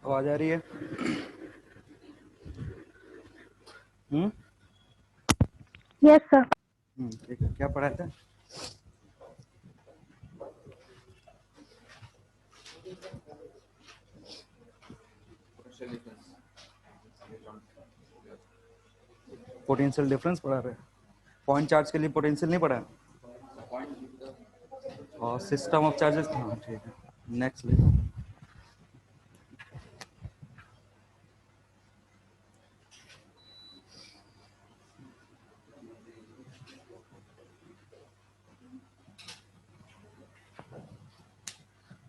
आवाज आ रही है? Yes sir. ठीक है। क्या पढ़ाए थे? पोटेंशियल डिफरेंस पढ़ा रहे हैं। पॉइंट चार्ज के लिए पोटेंशियल नहीं पढ़ा और सिस्टम ऑफ चार्जेस। हाँ ठीक है, नेक्स्ट ले।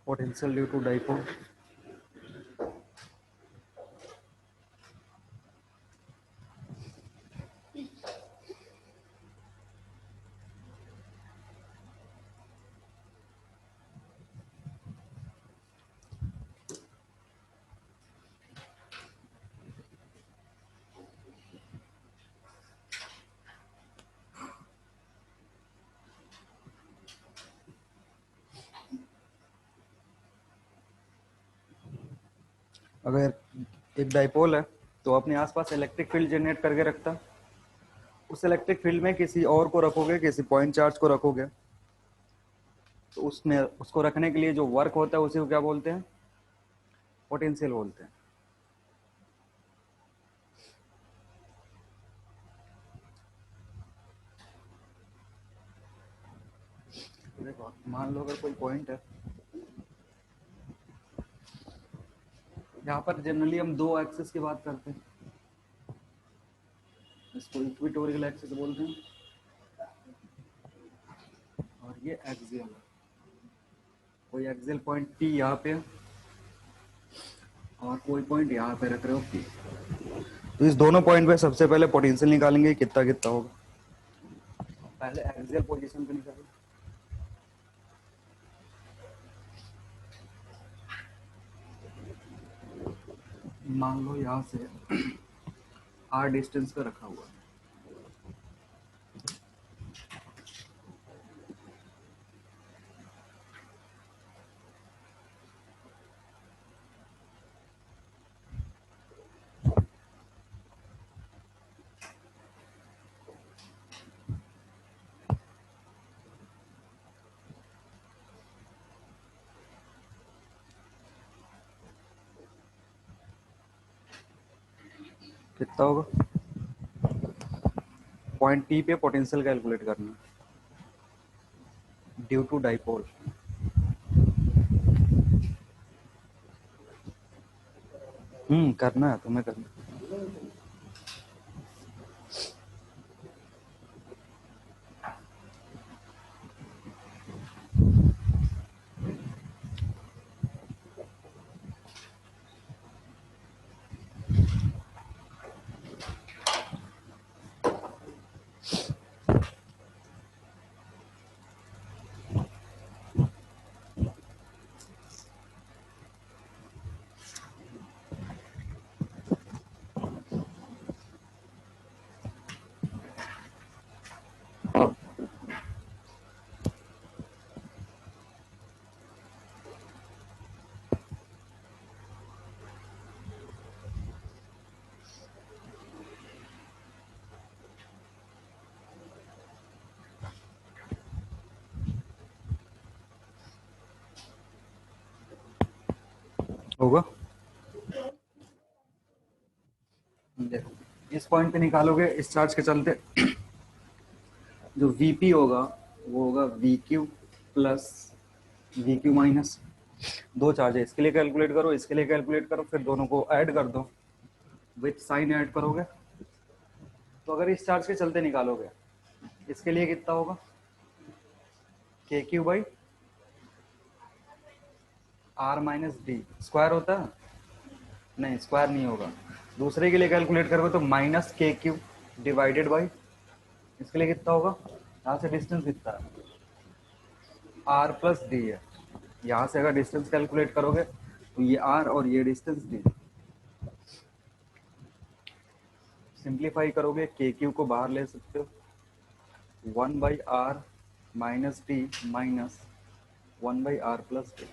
Potential due to dipole. अगर एक डाइपोल है तो अपने आसपास इलेक्ट्रिक फील्ड जनरेट करके रखता। उस इलेक्ट्रिक फील्ड में किसी और को रखोगे, किसी पॉइंट चार्ज को रखोगे, तो उसमें उसको रखने के लिए जो वर्क होता है उसी को क्या बोलते हैं? पोटेंशियल बोलते हैं। देखो, मान लो अगर कोई पॉइंट है, यहाँ पर जनरली हम दो एक्सिस की बात करते हैं। इसको इक्वेटोरियल एक्सिस बोलते हैं और ये एक्सियल है। कोई एक्सियल पॉइंट P यहाँ पे और कोई पॉइंट यहाँ पे रख रहे हो P। तो इस दोनों पॉइंट पे सबसे पहले पोटेंशियल निकालेंगे, कितना कितना होगा। पहले एक्सियल पोजीशन पे निकालेंगे। मान लो यहाँ से R डिस्टेंस पे रखा हुआ है। कितना होगा? पॉइंट P पे पोटेंशियल कैलकुलेट करना ड्यू टू डाइपोल। करना है तुम्हें करना। होगा। देखो, इस पॉइंट पे निकालोगे इस चार्ज के चलते जो Vp होगा वो होगा Vq प्लस Vq माइनस। दो चार्ज है, इसके लिए कैलकुलेट करो, इसके लिए कैलकुलेट करो, फिर दोनों को ऐड कर दो। विथ साइन ऐड करोगे तो अगर इस चार्ज के चलते निकालोगे इसके लिए कितना होगा? KQ by R minus d. Square होता है? नहीं, स्क्वायर नहीं होगा। दूसरे के लिए कैलकुलेट करोगे तो माइनस KQ डिवाइडेड बाई, इसके लिए कितना होगा? यहाँ से डिस्टेंस कितना है? R प्लस डी है। यहाँ से अगर डिस्टेंस कैलकुलेट करोगे तो ये R और ये डिस्टेंस डी। सिंप्लीफाई करोगे KQ को बाहर ले सकते हो, 1 by r minus d minus 1 by r plus d.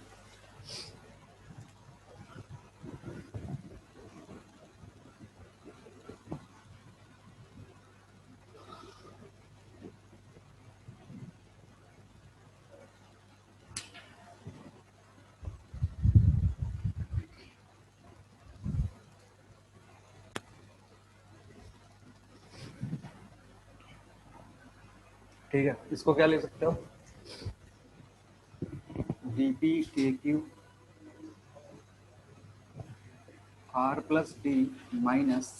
ठीक है, इसको क्या ले सकते हो, VP k q r plus d minus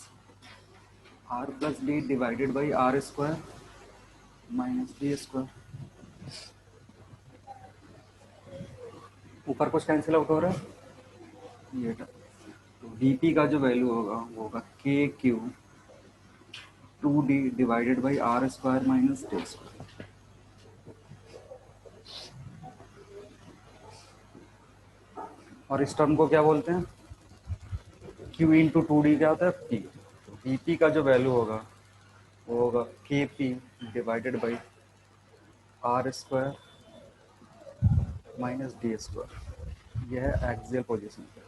r plus d divided by r square minus d square. ऊपर कुछ कैंसिल आउट हो रहा है ये, तो वीपी का जो वैल्यू होगा वो होगा k q 2d divided by r square minus d square. और इस टर्म को क्या बोलते हैं, q इंटू टू डी क्या होता है p। तो वीपी का जो वैल्यू होगा वो होगा k p divided by r square minus d square. यह है एक्सियल पोजिशन पे।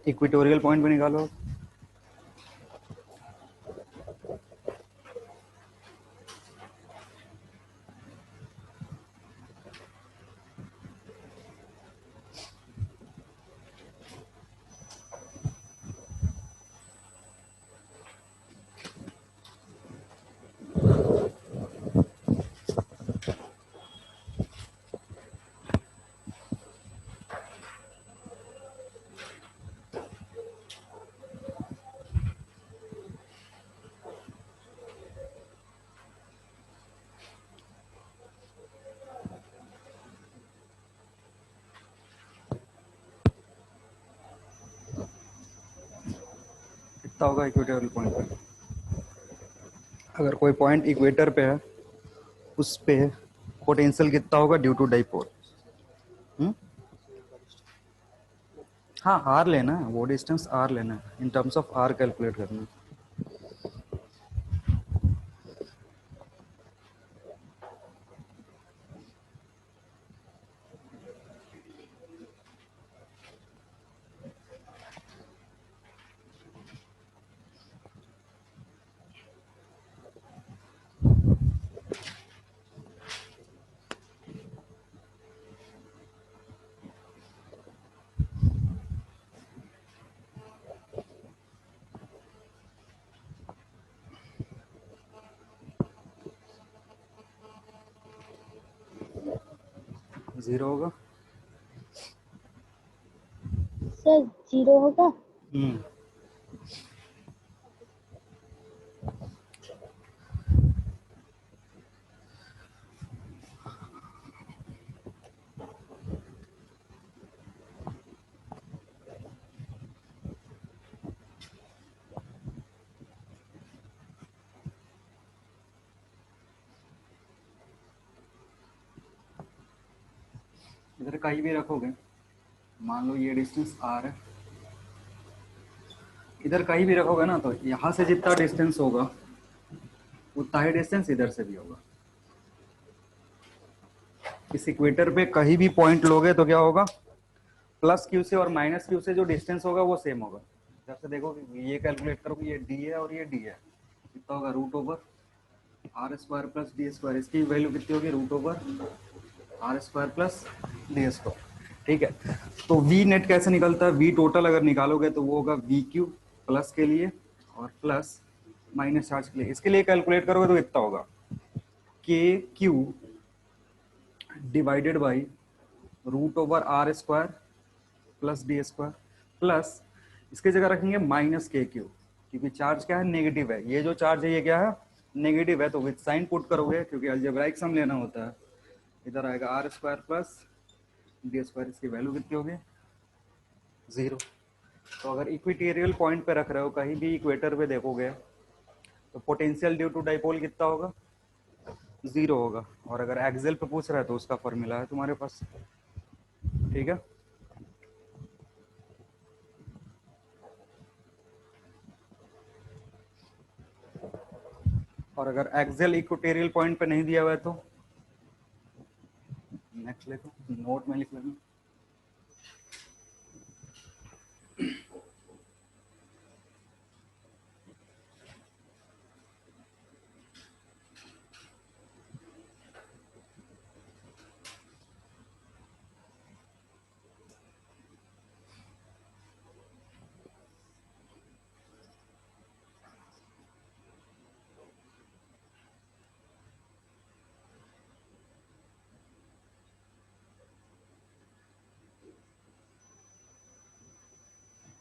इक्वेटोरियल पॉइंट भी निकालो। कितना होगा इक्वेटोरियल पॉइंट पे, अगर कोई पॉइंट इक्वेटर पे है उस पे पोटेंशियल कितना होगा ड्यू टू डाइपोल। हाँ आर लेना है, वो डिस्टेंस आर लेना है, in terms of r calculate करना है। जीरो होगा। सर 0 होगा। इधर कहीं भी रखोगे, मान लो ये डिस्टेंस आर है, इधर कहीं भी रखोगे ना तो यहाँ से जितना डिस्टेंस होगा उतना ही डिस्टेंस इधर से भी होगा। इस इक्वेटर पे कहीं भी पॉइंट लोगे तो क्या होगा, प्लस क्यू से और माइनस क्यू से जो डिस्टेंस होगा वो सेम होगा। इधर से देखोगे ये कैलकुलेट करोगे, ये डी है और ये डी है, कितना होगा root over r square plus d square. इसकी वैल्यू कितनी होगी, root over r square plus d square. ठीक है, तो वी नेट कैसे निकलता है, वी टोटल अगर निकालोगे तो वो होगा वी क्यू प्लस के लिए और प्लस माइनस चार्ज के लिए। इसके लिए कैलकुलेट करोगे तो कितना होगा, k q divided by root over r square plus d square plus इसके जगह रखेंगे माइनस के क्यू, क्योंकि चार्ज क्या है, नेगेटिव है। ये जो चार्ज है ये क्या है, नेगेटिव है, तो विद साइन पुट करोगे क्योंकि अलजेब्राइक सम लेना होता है। इधर आएगा r square plus d square, इसकी वैल्यू कितनी होगी, जीरो। तो अगर इक्वेटोरियल पॉइंट पे रख रहे हो, कहीं भी इक्वेटर पे देखोगे तो पोटेंशियल ड्यू टू डाइपोल कितना होगा, जीरो होगा। और अगर एक्सेल पे पूछ रहा है तो उसका फॉर्मूला है तुम्हारे पास। ठीक है, और अगर एक्सेल इक्वेटोरियल पॉइंट पे नहीं दिया हुआ है तो नेक्स्ट लिखो, नोट में लिख लेना।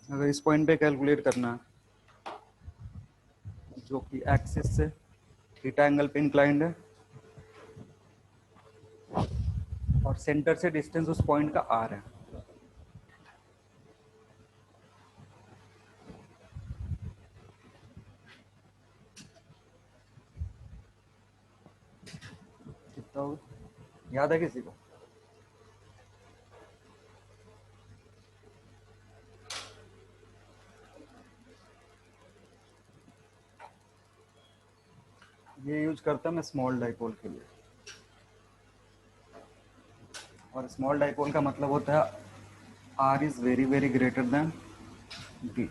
अगर इस पॉइंट पे कैलकुलेट करना है, जो कि एक्सिस से थीटा एंगल पे इंक्लाइंड है और सेंटर से डिस्टेंस उस पॉइंट का आर है, कितना होगा याद है किसी को? ये यूज करता मैं स्मॉल डाइपोल के लिए, और स्मॉल डाइपोल का मतलब होता है r is very very greater than d.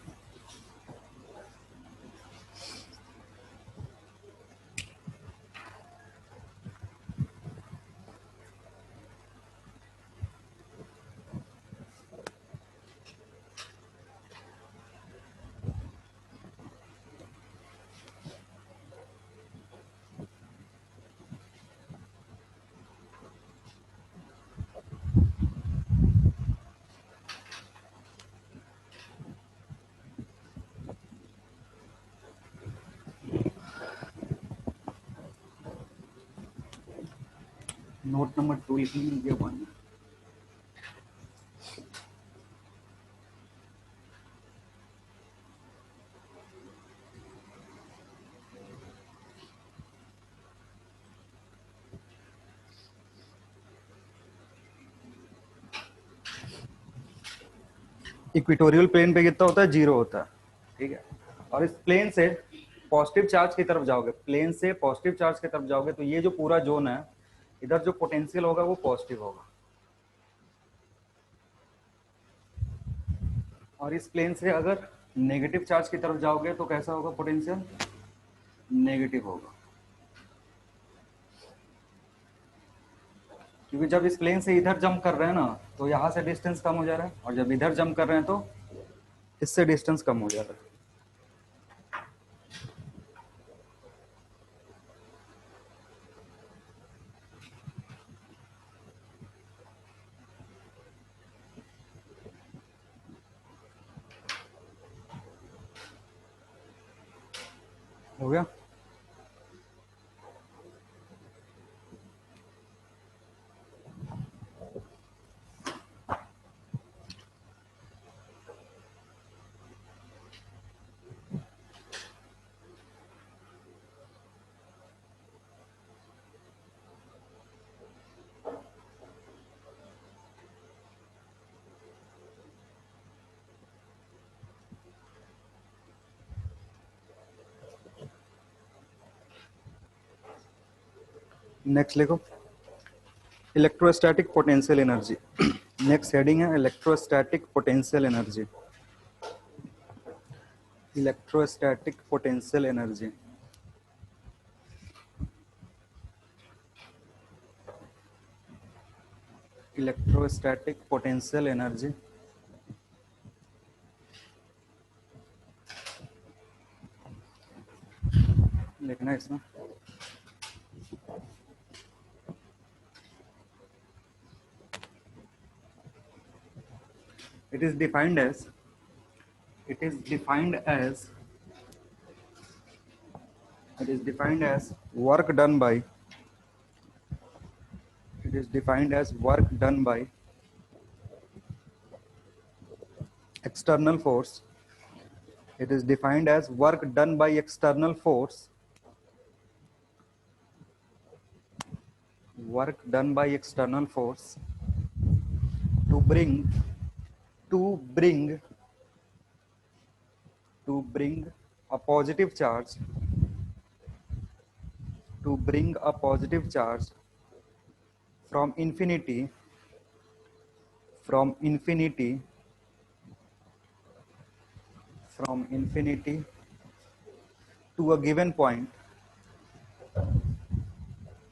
Note number 2 लिख लीजिए वन। इक्वेटोरियल प्लेन पे कितना होता है? 0 होता है, ठीक है। और इस प्लेन से पॉजिटिव चार्ज की तरफ जाओगे, प्लेन से पॉजिटिव चार्ज की तरफ जाओगे तो ये जो पूरा जोन है, इधर जो पोटेंशियल होगा वो पॉजिटिव होगा, और इस प्लेन से अगर नेगेटिव चार्ज की तरफ जाओगे तो कैसा होगा पोटेंशियल? नेगेटिव होगा, क्योंकि जब इस प्लेन से इधर जंप कर रहे हैं ना तो यहाँ से डिस्टेंस कम हो जा रहा है, और जब इधर जंप कर रहे हैं तो इससे डिस्टेंस कम हो जा रहा है। हो गया? नेक्स्ट लिखो, electrostatic potential energy. Next heading है electrostatic potential energy. Electrostatic potential energy, electrostatic potential energy लिखना है इसमें। it is defined as it is defined as it is defined as work done by it is defined as work done by external force. It is defined as work done by external force, work done by external force to bring to bring to bring a positive charge to bring a positive charge from infinity from infinity from infinity to a given point,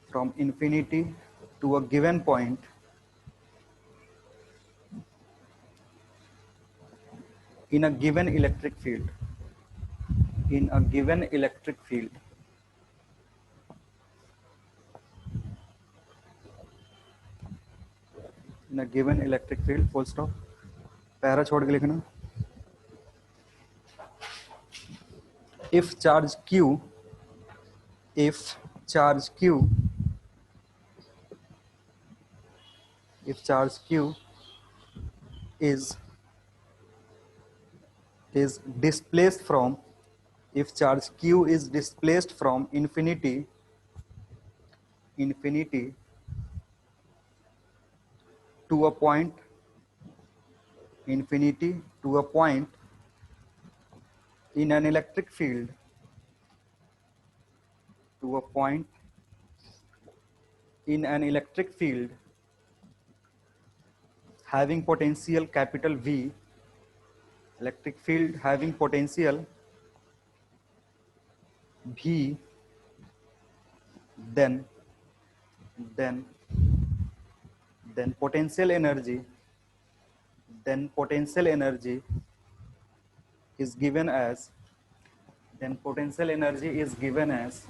from infinity to a given point in a given electric field, in a given electric field, in a given electric field, full stop। Para छोड़ के लिखना। if charge q if charge q if charge q is displaced from if charge q is displaced from infinity to a point in an electric field to a point in an electric field having potential capital V, electric field having potential V, then then then potential energy is given as then potential energy is given as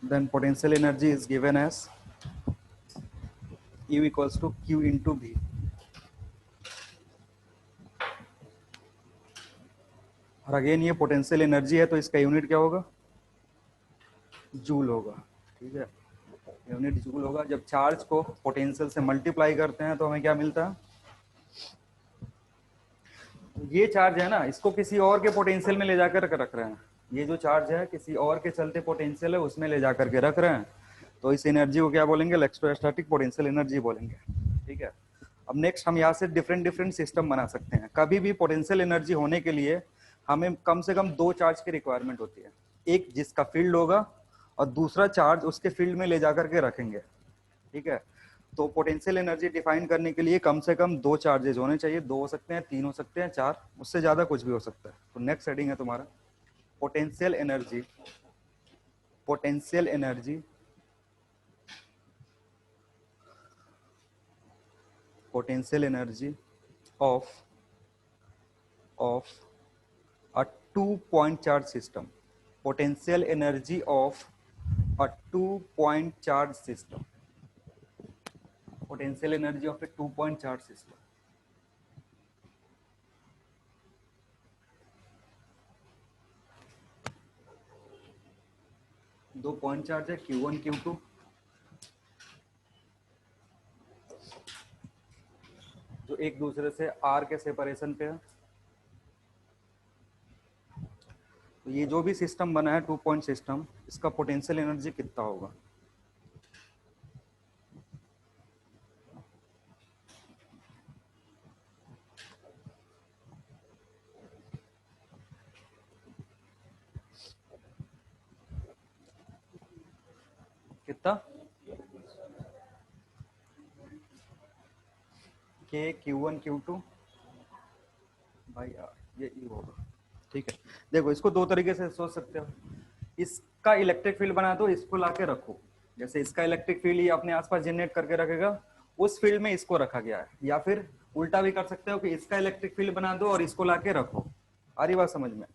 then potential energy is given as U equals to Q into V. और again ये potential energy है तो इसका unit क्या होगा, joule होगा, ठीक है, यूनिट जूल होगा। जब चार्ज को पोटेंशियल से मल्टीप्लाई करते हैं तो हमें क्या मिलता है, ये चार्ज है ना, इसको किसी और के पोटेंशियल में ले जाकर रख रहे हैं, ये जो चार्ज है किसी और के चलते पोटेंशियल है उसमें ले जाकर के रख रहे हैं, तो इस एनर्जी को क्या बोलेंगे, इलेक्ट्रोस्टैटिक पोटेंशियल एनर्जी बोलेंगे, ठीक है। अब नेक्स्ट हम यहाँ से डिफरेंट सिस्टम बना सकते हैं। कभी भी पोटेंशियल एनर्जी होने के लिए हमें कम से कम दो चार्ज की रिक्वायरमेंट होती है, एक जिसका फील्ड होगा और दूसरा चार्ज उसके फील्ड में ले जाकर के रखेंगे, ठीक है। तो पोटेंशियल एनर्जी डिफाइन करने के लिए कम से कम दो चार्जेस होने चाहिए, दो हो सकते हैं, तीन हो सकते हैं, चार, उससे ज्यादा कुछ भी हो सकता है। तो नेक्स्ट हेडिंग है तुम्हारा potential energy, potential energy potential energy of a two point charge system, potential energy of a two point charge system, potential energy of a two point charge system। दो पॉइंट चार्ज है Q1 Q2, जो एक दूसरे से R के separation पे है। तो ये जो भी सिस्टम बना है टू पॉइंट सिस्टम, इसका पोटेंशियल एनर्जी कितना होगा, कितना, के Q1 Q2 भाई यार ये ई होगा, ठीक है। देखो इसको दो तरीके से सोच सकते हो, इसका इलेक्ट्रिक फील्ड बना दो, इसको लाके रखो, जैसे इसका इलेक्ट्रिक फील्ड ये अपने आसपास जनरेट करके रखेगा, उस फील्ड में इसको रखा गया है, या फिर उल्टा भी कर सकते हो कि इसका इलेक्ट्रिक फील्ड बना दो और इसको लाके रखो। आ रही बात समझ में?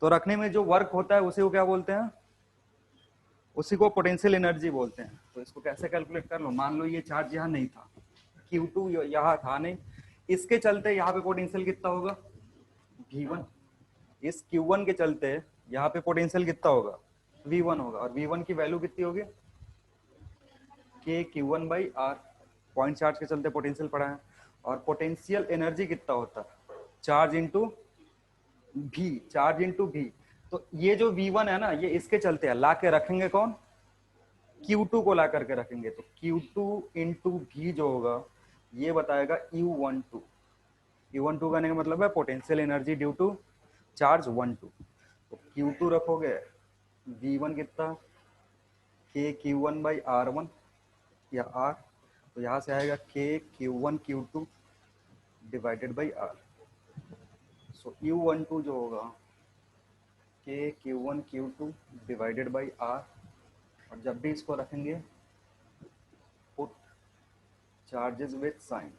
तो रखने में जो वर्क होता है उसी को क्या बोलते हैं, उसी को पोटेंशियल एनर्जी बोलते हैं। तो इसको कैसे कैलकुलेट कर लो, मान लो ये चार्ज यहाँ नहीं था, Q2 यहाँ था नहीं, इसके चलते यहाँ पे पोटेंशियल कितना होगा, V1, इस Q1 के चलते यहाँ पे पोटेंशियल कितना होगा, V1 होगा, और V1 की वैल्यू कितनी होगी, के Q1 by are, point charge के चलते पोटेंशियल पड़ा है। और पोटेंशियल एनर्जी कितना होता है, चार्ज इंटू भी, चार्ज इंटू भी। तो ये जो V1 है ना, ये इसके चलते है, ला के रखेंगे कौन, Q2 को ला करके रखेंगे, तो Q2 इंटू भी जो होगा ये बताएगा U12। U12 कहने का मतलब है potential energy due to charge 12। तो Q2 रखोगे, V1 कितना, के Q1 बाई R1 या R, तो यहाँ से आएगा के Q1 Q2 divided by R। So U12 जो होगा के Q1 Q2 divided by R, और जब भी इसको रखेंगे पुट चार्जेस विथ साइन,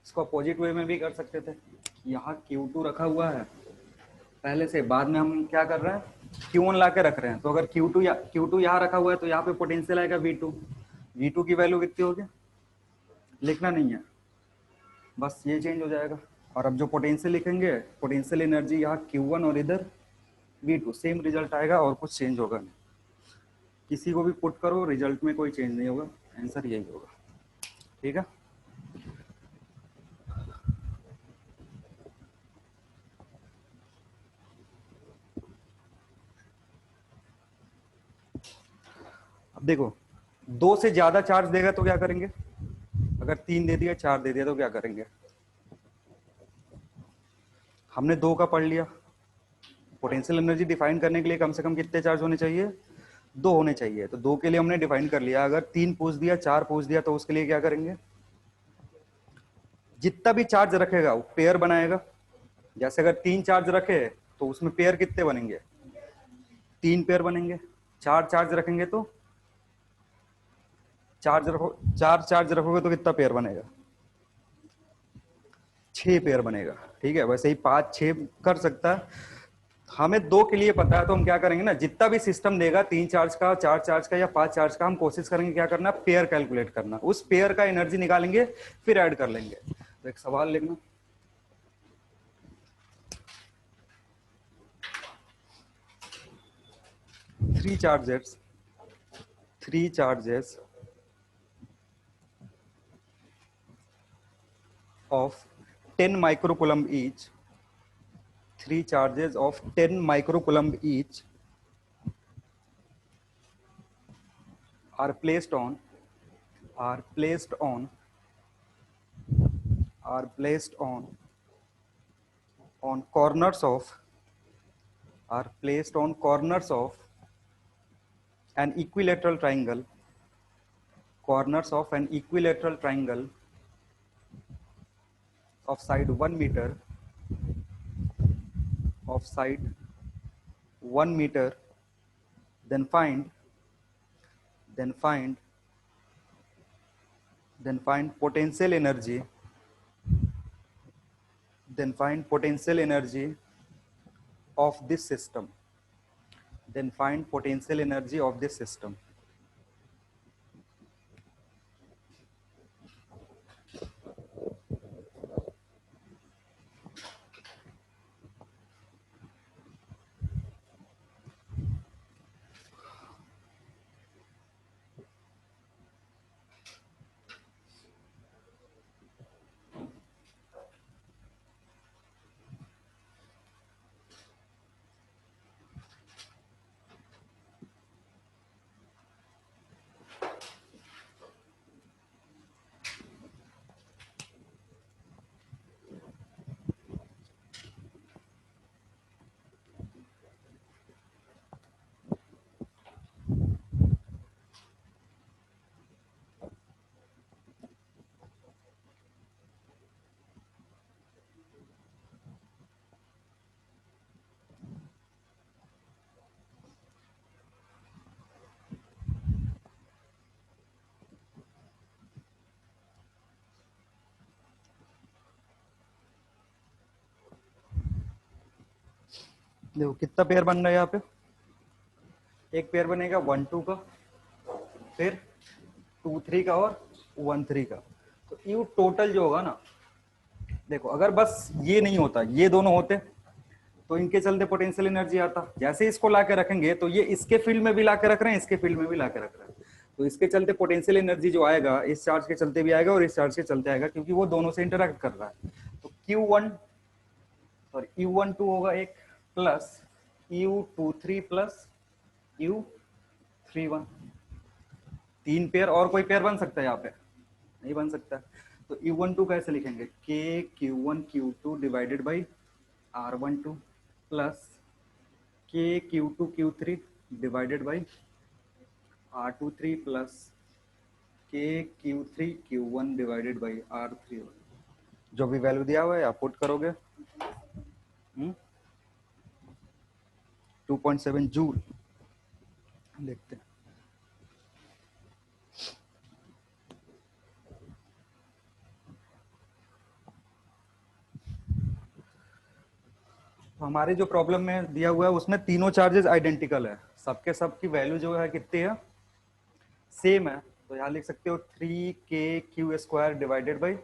इसको अपोजिट वे में भी कर सकते थे, यहाँ Q2 रखा हुआ है पहले से, बाद में हम क्या कर रहे हैं Q1 ला के रख रहे हैं, तो अगर Q2 यहाँ रखा हुआ है तो यहाँ पे पोटेंशियल आएगा V2 की वैल्यू कितनी होगी, लिखना नहीं है, बस ये चेंज हो जाएगा। और अब जो पोटेंशियल लिखेंगे, पोटेंशियल एनर्जी यहाँ Q1 और इधर V2, सेम रिजल्ट आएगा और कुछ चेंज होगा नहीं। किसी को भी पुट करो, रिजल्ट में कोई चेंज नहीं होगा, आंसर यही होगा। ठीक है, अब देखो 2 से ज्यादा चार्ज देगा तो क्या करेंगे, अगर 3 दे दिया 4 दे दिया तो क्या करेंगे, हमने 2 का पढ़ लिया, पोटेंशियल एनर्जी डिफाइन करने के लिए कम से कम कितने चार्ज होने चाहिए, 2 होने चाहिए, तो 2 के लिए हमने डिफाइन कर लिया। अगर 3 पूछ दिया, 4 पूछ दिया, तो उसके लिए क्या करेंगे, जितना भी चार्ज रखेगा वो पेयर बनाएगा। जैसे अगर 3 चार्ज रखे तो उसमें पेयर कितने बनेंगे, 3 पेयर बनेंगे। 4 चार्ज रखेंगे तो 4 चार्ज रखोगे तो कितना पेयर बनेगा, 6 पेयर बनेगा। ठीक है, वैसे ही 5 6 कर सकता है। हमें 2 के लिए पता है तो हम क्या करेंगे ना, जितना भी सिस्टम देगा 3 चार्ज का, 4 चार्ज का या 5 चार्ज का, हम कोशिश करेंगे क्या करना, पेयर कैलकुलेट करना, उस पेयर का एनर्जी निकालेंगे फिर ऐड कर लेंगे। तो एक सवाल लिखना, three charges of 10 microcoulomb each, 3 charges of 10 microcoulomb each are placed on are placed on are placed on corners of are placed on corners of an equilateral triangle, corners of an equilateral triangle of side 1 meter, of side 1 meter, then find then find then find potential energy then find potential energy of this system, then find potential energy of this system। देखो कितना pair बन रहा है यहाँ पे, एक pair बनेगा 1 2 का, फिर 2 3 का और 1 3 का। तो यू टोटल जो होगा ना, देखो अगर बस ये नहीं होता, ये दोनों होते तो इनके चलते पोटेंशियल एनर्जी आता। जैसे इसको ला के रखेंगे तो ये इसके फील्ड में भी ला के रख रहे हैं, इसके फील्ड में भी ला के रख रहे हैं, तो इसके चलते पोटेंशियल एनर्जी जो आएगा इस चार्ज के चलते भी आएगा और इस चार्ज के चलते आएगा, क्योंकि वो दोनों से इंटरेक्ट कर रहा है। तो U12 होगा एक, plus U23 plus U31, 3 pair. और कोई पेयर बन सकता है यहाँ पे, नहीं बन सकता। तो U12 कैसे लिखेंगे, K Q1 Q2 divided by R12 plus K Q2 Q3 divided by R23 plus K Q3 Q1 divided by R31। जो भी वैल्यू दिया हुआ है आप पुट करोगे, 2.7 जूल लिखते हैं। तो हमारे जो प्रॉब्लम में दिया हुआ है उसमें तीनों चार्जेस आइडेंटिकल है, सबके सब की वैल्यू जो है कितनी है, सेम है। तो यहाँ लिख सकते हो 3k² डिवाइडेड बाई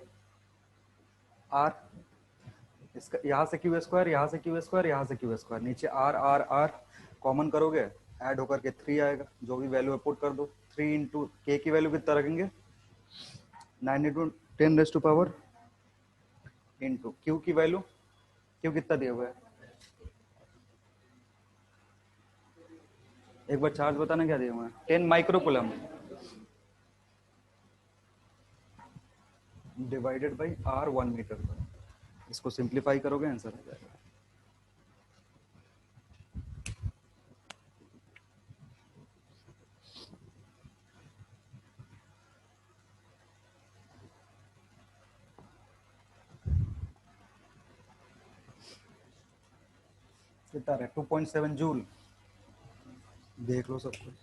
आर। इसका यहाँ से क्यू स्क्वायर, यहाँ से क्यू स्क्वायर, यहाँ से क्यू स्क्वायर, नीचे आर आर आर कॉमन करोगे, ऐड होकर के 3 आएगा, जो भी वैल्यू है पुट कर दो। 3 इंटू के की वैल्यू कितना रखेंगे, 9 इंटू 10⁻⁴ इंटू क्यू की वैल्यू, क्यू कितना दिया हुआ है, एक बार चार्ज बताना क्या दिया हुआ है, 10 microcoulomb divided by r 1 metre पर। इसको सिंप्लीफाई करोगे आंसर आ जाएगा। कितना है, 2.7 जूल, देख लो सब कुछ।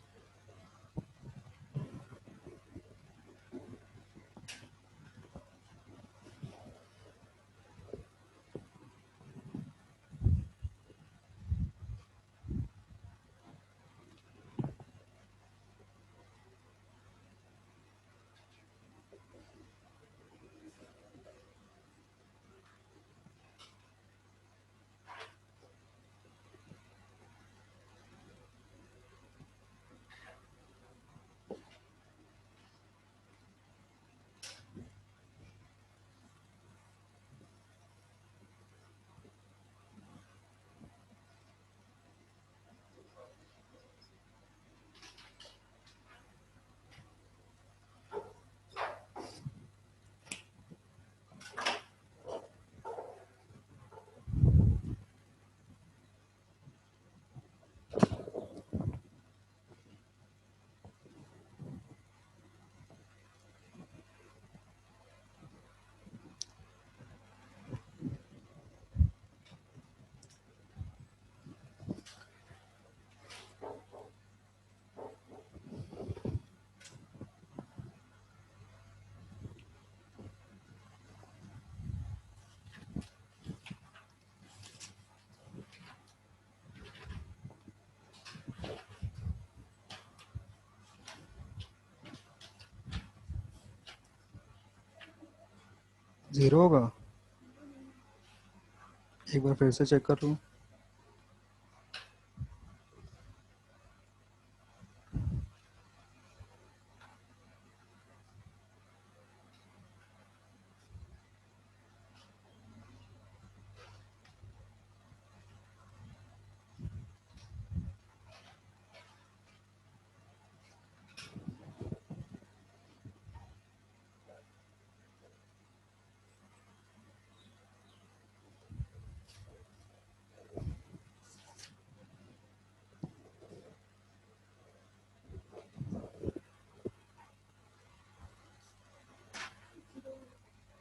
जीरो होगा, एक बार फिर से चेक कर लूँ।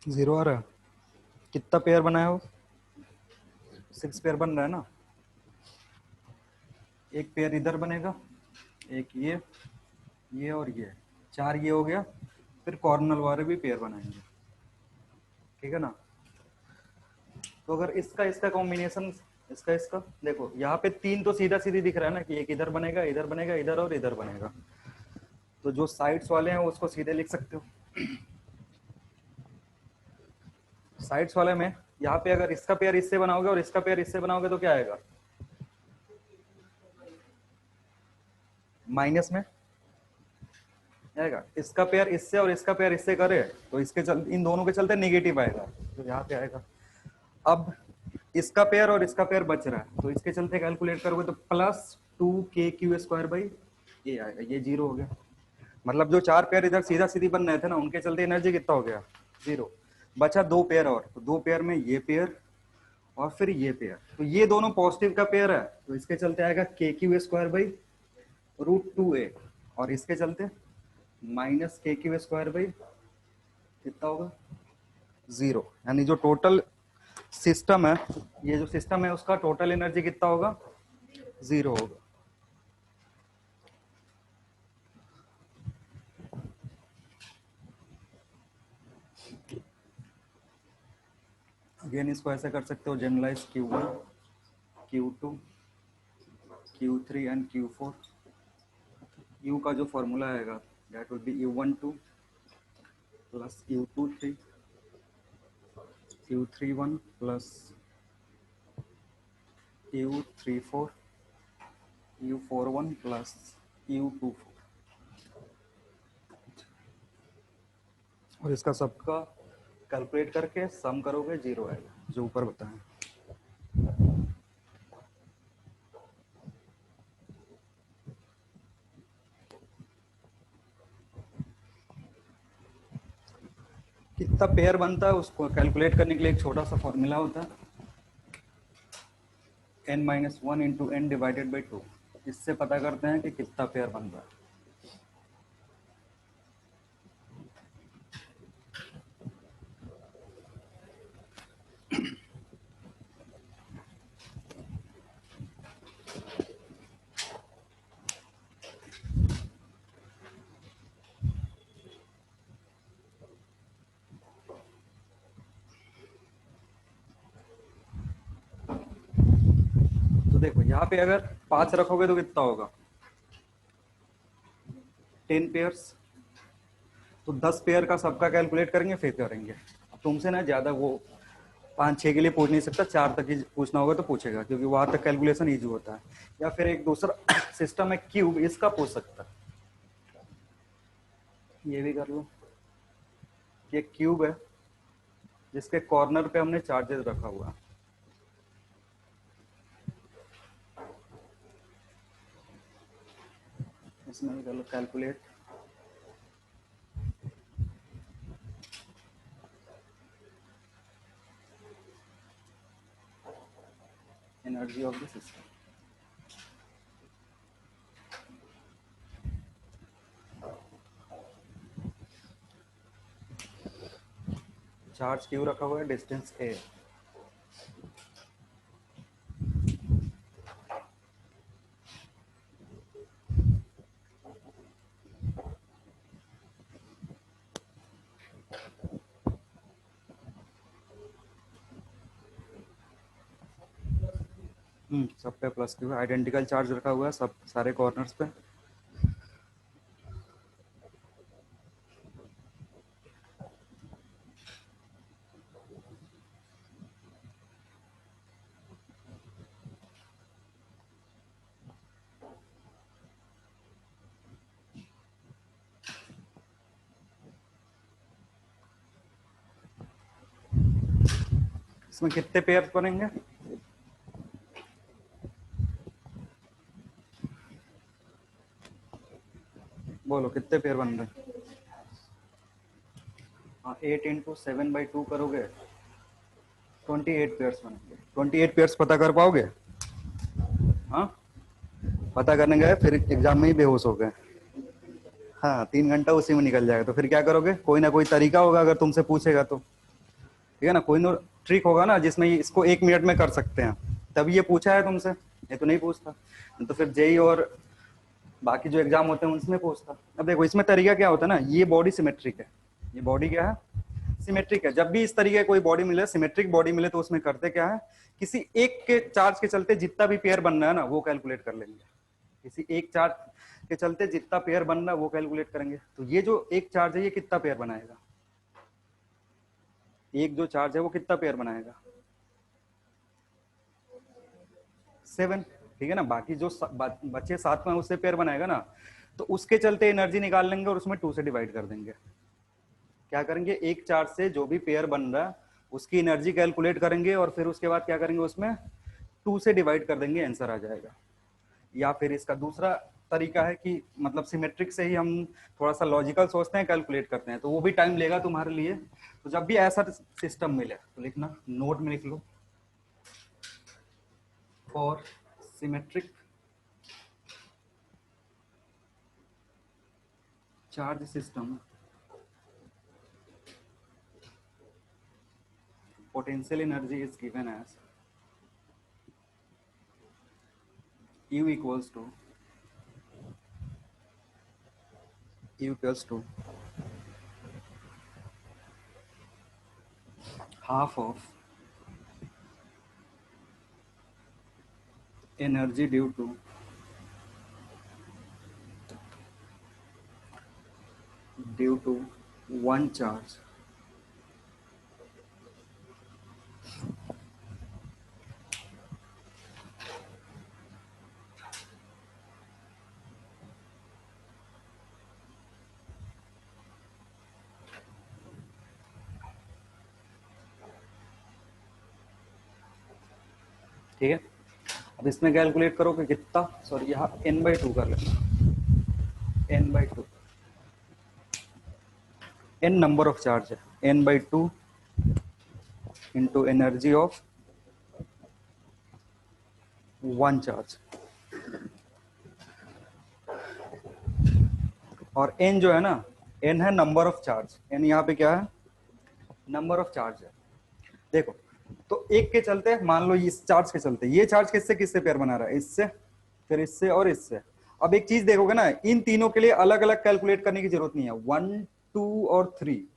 जीरो आ रहा है, कितना पेयर बनाया हो, 6 पेयर बन रहा है ना, एक पेयर इधर बनेगा, एक ये और ये, 4 ये हो गया, फिर कॉर्नर वाले भी पेयर बनाएंगे, ठीक है ना। तो अगर इसका इसका कॉम्बिनेशन, इसका इसका देखो, यहाँ पे 3 तो सीधा सीधी दिख रहा है ना, कि एक इधर बनेगा, इधर बनेगा, इधर और इधर बनेगा। तो जो साइड्स वाले हैं उसको सीधे लिख सकते हो। साइड्स वाले में यहाँ पे अगर इसका पेयर इससे बनाओगे और इसका पेयर इससे बनाओगे तो क्या आएगा, माइनस में आएगा। इसका पेयर इससे और इसका पेयर इससे करे तो इसके इन दोनों के चलते नेगेटिव आएगा, तो यहाँ पे आएगा। अब इसका पेयर और इसका पेयर बच रहा है, तो इसके चलते कैलकुलेट करोगे तो +2k² ये आएगा, ये जीरो हो गया। मतलब जो 4 पेयर इधर सीधा सीधी बन रहे थे ना, उनके चलते एनर्जी कितना हो गया, जीरो। बचा 2 पेयर और, तो 2 पेयर में ये पेयर और फिर ये पेयर, तो ये दोनों पॉजिटिव का पेयर है, तो इसके चलते आएगा k²/√2a, और इसके चलते -k² कितना होगा, जीरो। यानी जो टोटल सिस्टम है, ये जो सिस्टम है उसका टोटल एनर्जी कितना होगा, जीरो होगा। अगेन इसको ऐसे कर सकते हो, generalise Q1 Q2, Q3 and Q4। U का जो फॉर्मूला आएगा that would be U12 plus U23 U31 plus U34 U41 plus U24, और इसका सबका कैलकुलेट करके सम करोगे 0 आएगा जो ऊपर बताएं। कितना पेयर बनता है उसको कैलकुलेट करने के लिए एक छोटा सा फॉर्मूला होता है, n-1 into N divided by 2। इससे पता करते हैं कि कितना पेयर बन रहा है। तो देखो यहाँ पे अगर 5 रखोगे तो कितना होगा, 10 पेयर्स। तो 10 पेयर का सबका कैलकुलेट करेंगे फिर करेंगे। अब तुमसे ना ज्यादा वो 5-6 के लिए पूछ नहीं सकता, 4 तक ही पूछना होगा तो पूछेगा, क्योंकि वहां तक कैलकुलेशन ईजी होता है। या फिर एक दूसरा सिस्टम है क्यूब, इसका पूछ सकता है। ये भी कर लो, ये क्यूब है जिसके कॉर्नर पे हमने चार्जेस रखा हुआ है। इसमें भी कर लो calculate energy of the system. Charge q रखा हुआ है, डिस्टेंस ए। सब पे प्लस क्यू है, आइडेंटिकल चार्ज रखा हुआ है सब सारे कॉर्नर्स पे। इसमें कितने पेयर बनेंगे, बोलो कितने पेयर बन रहे हैं। हाँ, 8 इंटू 7/2 करोगे 28 पेयर्स बनेंगे। 28 पेयर्स पता कर पाओगे? हाँ, पता करने गए फिर एग्जाम में ही बेहोश हो गए। हाँ, 3 घंटा उसी में निकल जाएगा। तो फिर क्या करोगे, कोई ना कोई तरीका होगा अगर तुमसे पूछेगा तो, ठीक है ना, कोई ना ट्रिक होगा ना जिसमें इसको 1 मिनट में कर सकते हैं। तभी ये पूछा है तुमसे, ये तो नहीं पूछता। तो फिर जेई और बाकी जो एग्जाम होते हैं उनमें पूछता। अब देखो इसमें तरीका क्या होता है ना, ये बॉडी सिमेट्रिक है, ये बॉडी क्या है, सिमेट्रिक है। जब भी इस तरीके कोई बॉडी मिले, सिमेट्रिक बॉडी मिले, तो उसमें करते क्या है, किसी एक के चार्ज के चलते जितना भी पेयर बन रहा है ना वो कैलकुलेट कर लेंगे। किसी एक चार्ज के चलते जितना पेयर बन रहा है वो कैलकुलेट करेंगे। तो ये जो एक चार्ज है ये कितना पेयर बनाएगा, एक जो चार्ज है वो कितना पेयर बनाएगा, 7, ठीक है ना। बाकी जो बचे 7 में उससे पेयर बनाएगा ना, तो उसके चलते एनर्जी निकाल लेंगे और उसमें 2 से डिवाइड कर देंगे। क्या करेंगे, एक चार्ज से जो भी पेयर बन रहा है उसकी एनर्जी कैलकुलेट करेंगे और फिर उसके बाद क्या करेंगे, उसमें 2 से डिवाइड कर देंगे, आंसर आ जाएगा। या फिर इसका दूसरा तरीका है कि मतलब सिमेट्रिक से ही हम थोड़ा सा लॉजिकल सोचते हैं, कैलकुलेट करते हैं, तो वो भी टाइम लेगा तुम्हारे लिए। तो जब भी ऐसा सिस्टम मिले तो लिखना, नोट में लिख लो, for symmetric charge system potential energy is given as U equals to half of energy due to one charge ठीक है। अब इसमें कैलकुलेट करो कि कितना, सॉरी यहाँ n/2 कर लेना, n/2, n number of charge है, n/2 into energy of one charge, और n जो है ना, n है नंबर ऑफ चार्ज, n यहाँ पे क्या है, नंबर ऑफ चार्ज है। देखो तो एक के चलते मान लो इस चार्ज के चलते ये चार्ज किससे किससे पेयर बना रहा है, इससे, फिर इससे और इससे। अब एक चीज देखोगे ना, इन तीनों के लिए अलग अलग कैलकुलेट करने की जरूरत नहीं है, 1 2 और 3,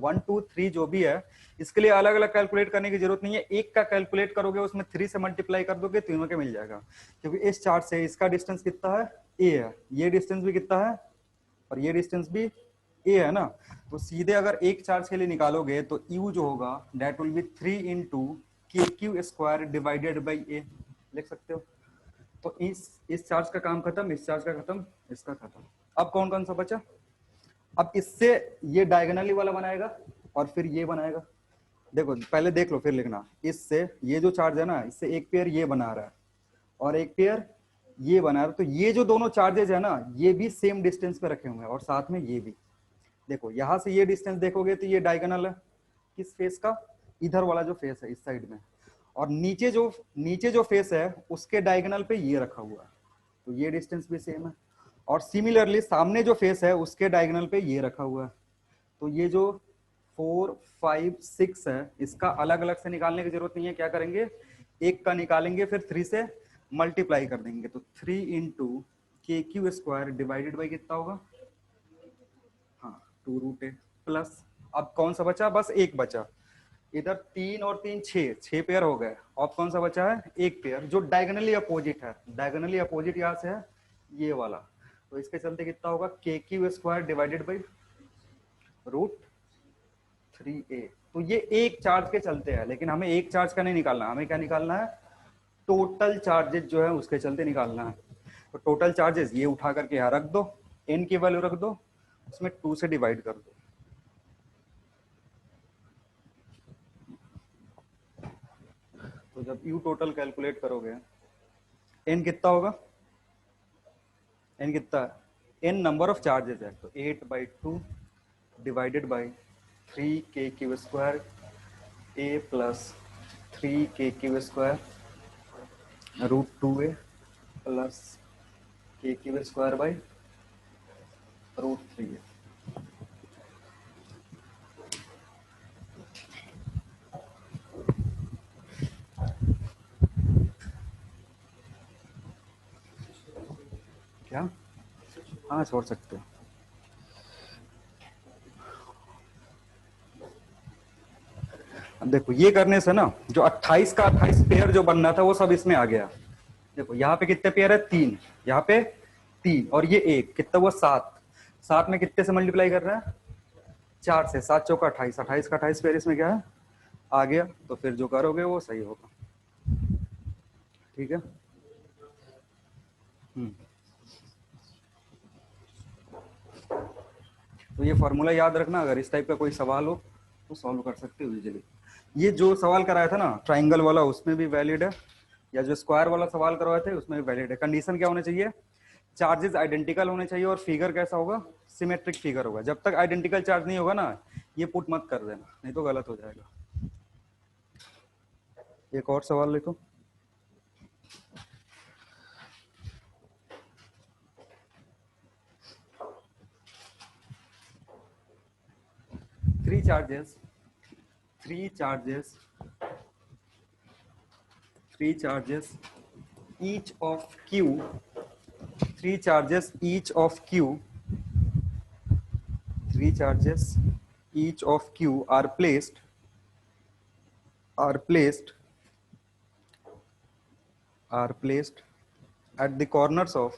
1 2 3 जो भी है इसके लिए अलग अलग कैलकुलेट करने की जरूरत नहीं है। एक का कैलकुलेट करोगे उसमें 3 से मल्टीप्लाई कर दोगे, तीनों के मिल जाएगा, क्योंकि इस चार्ज से इसका डिस्टेंस कितना है, a है, ये डिस्टेंस भी कितना है और ये डिस्टेंस भी a है ना। तो सीधे अगर एक चार्ज के लिए निकालोगे तो u जो होगा दैट विल बी 3 इंटू के Q square divided by a, लिख सकते हो। तो इस चार्ज का काम खत्म, इस चार्ज का खत्म, इसका खत्म। अब कौन कौन सा बचा, अब इससे ये डायगोनली वाला बनाएगा और फिर ये बनाएगा। देखो पहले देख लो फिर लिखना, इससे ये जो चार्ज है ना, इससे एक पेयर ये बना रहा है और एक पेयर ये बना रहा है, तो ये जो दोनों चार्जेज है ना ये भी सेम डिस्टेंस पे रखे हुए हैं और साथ में ये भी। देखो यहां से ये डिस्टेंस देखोगे तो ये डायगोनल है किस फेस का, इधर वाला जो फेस है इस साइड में, और नीचे जो फेस है उसके डायगोनल पे ये रखा हुआ है, तो ये डिस्टेंस भी सेम है। और सिमिलरली सामने जो फेस है उसके डायगोनल पे ये रखा हुआ है, तो ये जो 4 5 6 है इसका अलग अलग से निकालने की जरूरत नहीं है। क्या करेंगे, एक का निकालेंगे फिर 3 से मल्टीप्लाई कर देंगे, तो 3 इंटू के क्यू स्क्वायर डिवाइडेड बाई कितना होगा, हाँ 2√a प्लस, अब कौन सा बचा, बस एक बचा, इधर 3 और 3 6 पेयर हो गए। अब कौन सा बचा है, एक पेयर जो डायगोनली अपोजिट है, डायगोनली अपोजिट यहाँ से है ये वाला, तो इसके चलते कितना होगा, k Q square divided by √3a। तो ये एक चार्ज के चलते हैं, लेकिन हमें एक चार्ज का नहीं निकालना, हमें क्या निकालना है, टोटल चार्जेस जो है उसके चलते निकालना है। तो टोटल चार्जेस ये उठा करके यहाँ रख दो, n की वैल्यू रख दो, उसमें 2 से डिवाइड कर दो। तो जब u टोटल कैलकुलेट करोगे n कितना होगा, n कितना है, n नंबर ऑफ चार्जेस है, तो 8/2 divided by 3 KQ square a plus 3 KQ square √2a plus KQ square by √3a। क्या, हाँ छोड़ सकते हो। अब देखो ये करने से ना जो 28 का 28 पेयर जो बनना था वो सब इसमें आ गया। देखो यहाँ पे कितने पेयर है, 3, यहाँ पे 3 और ये एक, कितना हुआ 7, 7 में कितने से मल्टीप्लाई कर रहा है, 4 से, 7 चौका 28, 28 का 28 पेयर इसमें क्या है आ गया, तो फिर जो करोगे वो सही होगा। ठीक है, तो ये फॉर्मूला याद रखना, अगर इस टाइप का कोई सवाल हो तो सॉल्व कर सकते हो इजीली। ये जो सवाल कराया था ना ट्राइंगल वाला उसमें भी वैलिड है, या जो स्क्वायर वाला सवाल करवाए थे उसमें भी वैलिड है। कंडीशन क्या होना चाहिए, चार्जेस आइडेंटिकल होने चाहिए और फिगर कैसा होगा, सिमेट्रिक फिगर होगा। जब तक आइडेंटिकल चार्ज नहीं होगा ना ये पुट मत कर देना, नहीं तो गलत हो जाएगा। एक और सवाल लिखो, three charges each of q, three charges each of q are placed at the corners of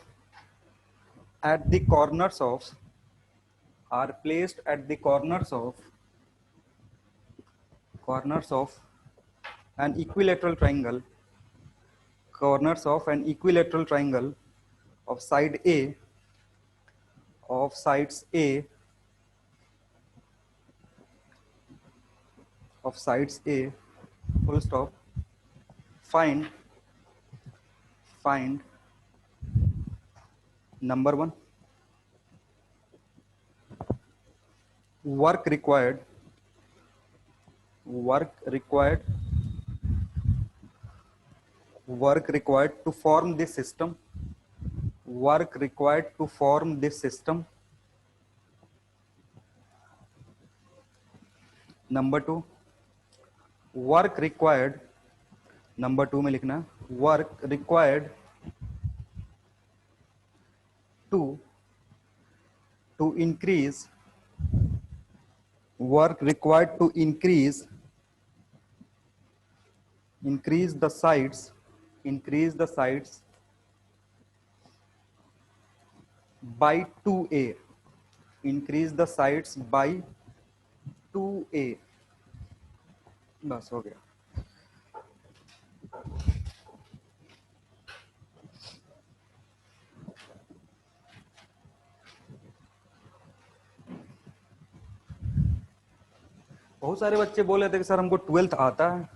are placed at the corners of an equilateral triangle, of side A, of sides A, full stop. Find number one, work required to form this system. Number two, work required, number two में लिखना, work required to increase the sides by 2a, बस हो गया। बहुत सारे बच्चे बोले थे कि सर हमको 12th आता है,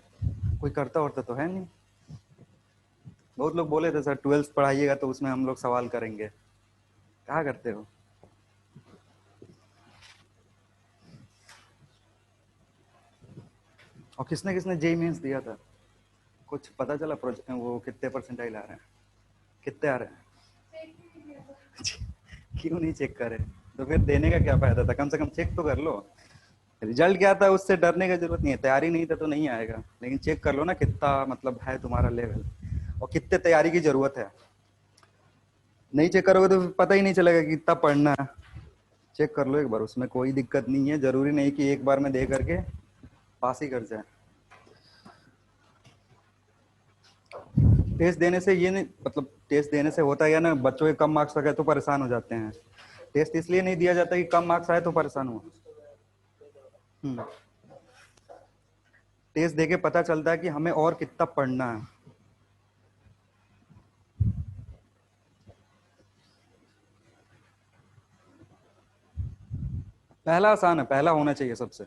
कोई करता वर्ता तो है नहीं। बहुत लोग बोले थे सर 12th पढ़ाइएगा तो उसमें हम लोग सवाल करेंगे, क्या करते हो? और किसने किसने जेई मेंस दिया था, कुछ पता चला? वो कितने परसेंटाइल आ रहे हैं, कितने आ रहे हैं? क्यों नहीं चेक करे? तो फिर देने का क्या फायदा था? कम से कम चेक तो कर लो। रिजल्ट क्या था उससे डरने की जरूरत नहीं है, तैयारी नहीं था तो नहीं आएगा, लेकिन चेक कर लो ना कितना मतलब है तुम्हारा लेवल और कितने तैयारी की जरूरत है। नहीं चेक करोगे तो पता ही नहीं चलेगा कि कितना पढ़ना है। चेक कर लो एक बार, उसमें कोई दिक्कत नहीं है, जरूरी नहीं कि एक बार में दे करके पास ही कर जाए। टेस्ट देने से ये नहीं मतलब, टेस्ट देने से होता है ना, बच्चों के कम मार्क्स आ गए तो परेशान हो जाते हैं। टेस्ट इसलिए नहीं दिया जाता कि कम मार्क्स आए तो परेशान हो। टेस्ट देके पता चलता है कि हमें और कितना पढ़ना है। पहला आसान है, पहला होना चाहिए सबसे।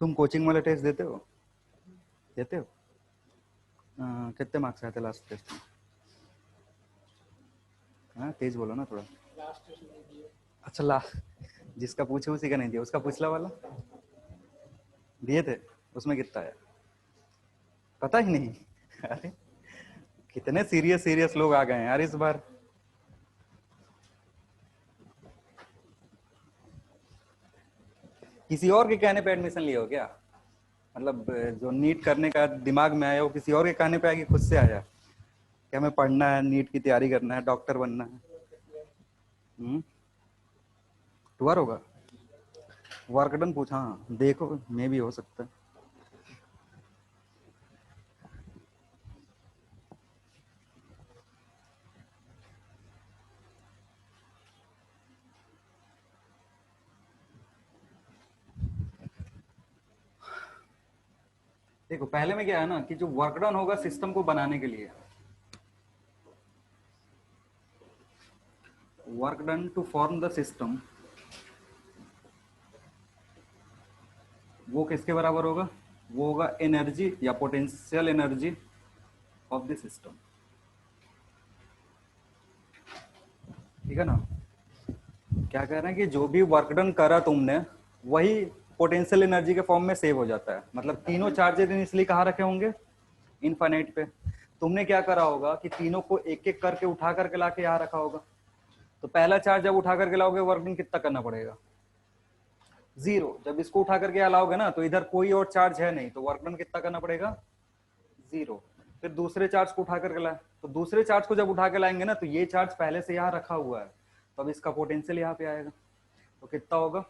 तुम कोचिंग वाले टेस्ट देते हो? कितने मार्क्स आए थे लास्ट टेस्ट में? हाँ तेज बोलो ना थोड़ा। अच्छा जिसका पूछे उसी का नहीं दिया, उसका पिछला वाला दिए थे, उसमें कितना आया पता ही नहीं। अरे कितने सीरियस लोग आ गए हैं यार इस बार। किसी और के कहने पे एडमिशन लिए हो क्या? मतलब जो नीट करने का दिमाग में आया वो किसी और के कहने पे आया कि खुद से आया कि हमें पढ़ना है, नीट की तैयारी करना है, डॉक्टर बनना है? टूअर होगा, वर्कडन पूछा। हाँ देखो मे भी हो सकता है। देखो पहले में क्या है ना कि जो वर्कडन होगा सिस्टम को बनाने के लिए, work done to form the system, वो किसके बराबर होगा? वो होगा एनर्जी या potential energy of the system. ठीक है ना? क्या कह रहे हैं कि जो भी वर्क डन करा तुमने वही पोटेंशियल एनर्जी के फॉर्म में सेव हो जाता है। मतलब तीनों चार्जेस इनिशियली कहाँ रखे होंगे? इनफाइनाइट पे। तुमने क्या करा होगा कि तीनों को एक एक करके उठा करके लाके यहाँ रखा होगा। तो पहला चार्ज जब उठा करके लाओगे वर्क डन कितना करना पड़ेगा? जीरो। जब इसको उठा करके अलाओगे ना तो इधर कोई और चार्ज है नहीं, तो वर्क डन कितना करना पड़ेगा, जीरो। फिर दूसरे चार्ज को उठा करके लाए, तो दूसरे चार्ज को जब उठा के लाएंगे ना तो ये चार्ज पहले से यहाँ रखा हुआ है, तो अब इसका पोटेंशियल यहाँ पे आएगा, तो कितना होगा,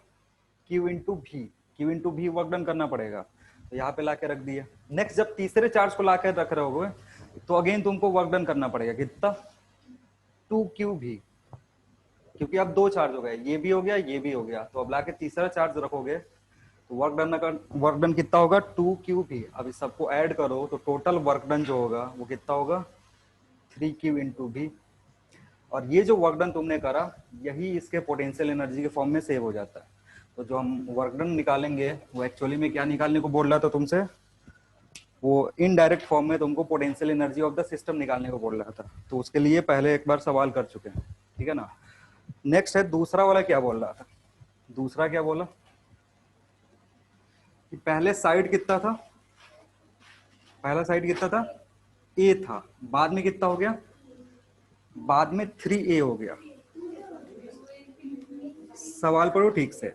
Q इंटू भी, Q इंटू भी वर्क डन करना पड़ेगा, तो यहाँ पे लाके रख दिया। नेक्स्ट जब तीसरे चार्ज को लाके रख रहे होगे तो अगेन तुमको वर्क डन करना पड़ेगा, कितना, 2Q भी, क्योंकि अब दो चार्ज हो गए, ये भी हो गया ये भी हो गया, तो अब लाके तीसरा चार्ज रखोगे तो वर्क डन कितना होगा, 2Q भी। अब इस सबको ऐड करो तो टोटल वर्क डन जो होगा वो कितना होगा, 3Q इंटू भी। और ये जो वर्क डन तुमने करा यही इसके पोटेंशियल एनर्जी के फॉर्म में सेव हो जाता है। तो जो हम वर्क डन निकालेंगे वो एक्चुअली में क्या निकालने को बोल रहा था तुमसे, वो इनडायरेक्ट फॉर्म में तुमको potential energy of the system निकालने को बोल रहा था, तो उसके लिए पहले एक बार सवाल कर चुके हैं, ठीक है ना। नेक्स्ट है दूसरा वाला, क्या बोल रहा था, दूसरा क्या बोला कि पहले साइड कितना था, पहला साइड कितना था, ए था, बाद में कितना हो गया, बाद में 3A हो गया। सवाल पढ़ो ठीक से,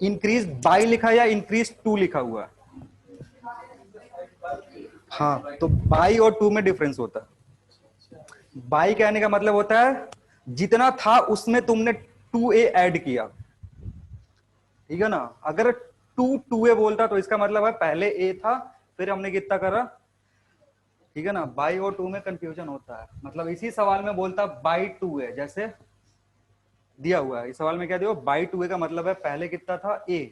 इंक्रीज बाई लिखा या इंक्रीज टू लिखा हुआ है, हाँ तो बाई और टू में डिफरेंस होता है। बाई कहने का मतलब होता है जितना था उसमें तुमने 2A ऐड किया, ठीक है ना। अगर 2A बोलता तो इसका मतलब है पहले A था फिर हमने कितना करा, ठीक है ना। बाई और टू में कंफ्यूजन होता है, मतलब इसी सवाल में बोलता बाई 2A, जैसे दिया हुआ है इस सवाल में क्या दिया, बाई 2A का मतलब है पहले कितना था A,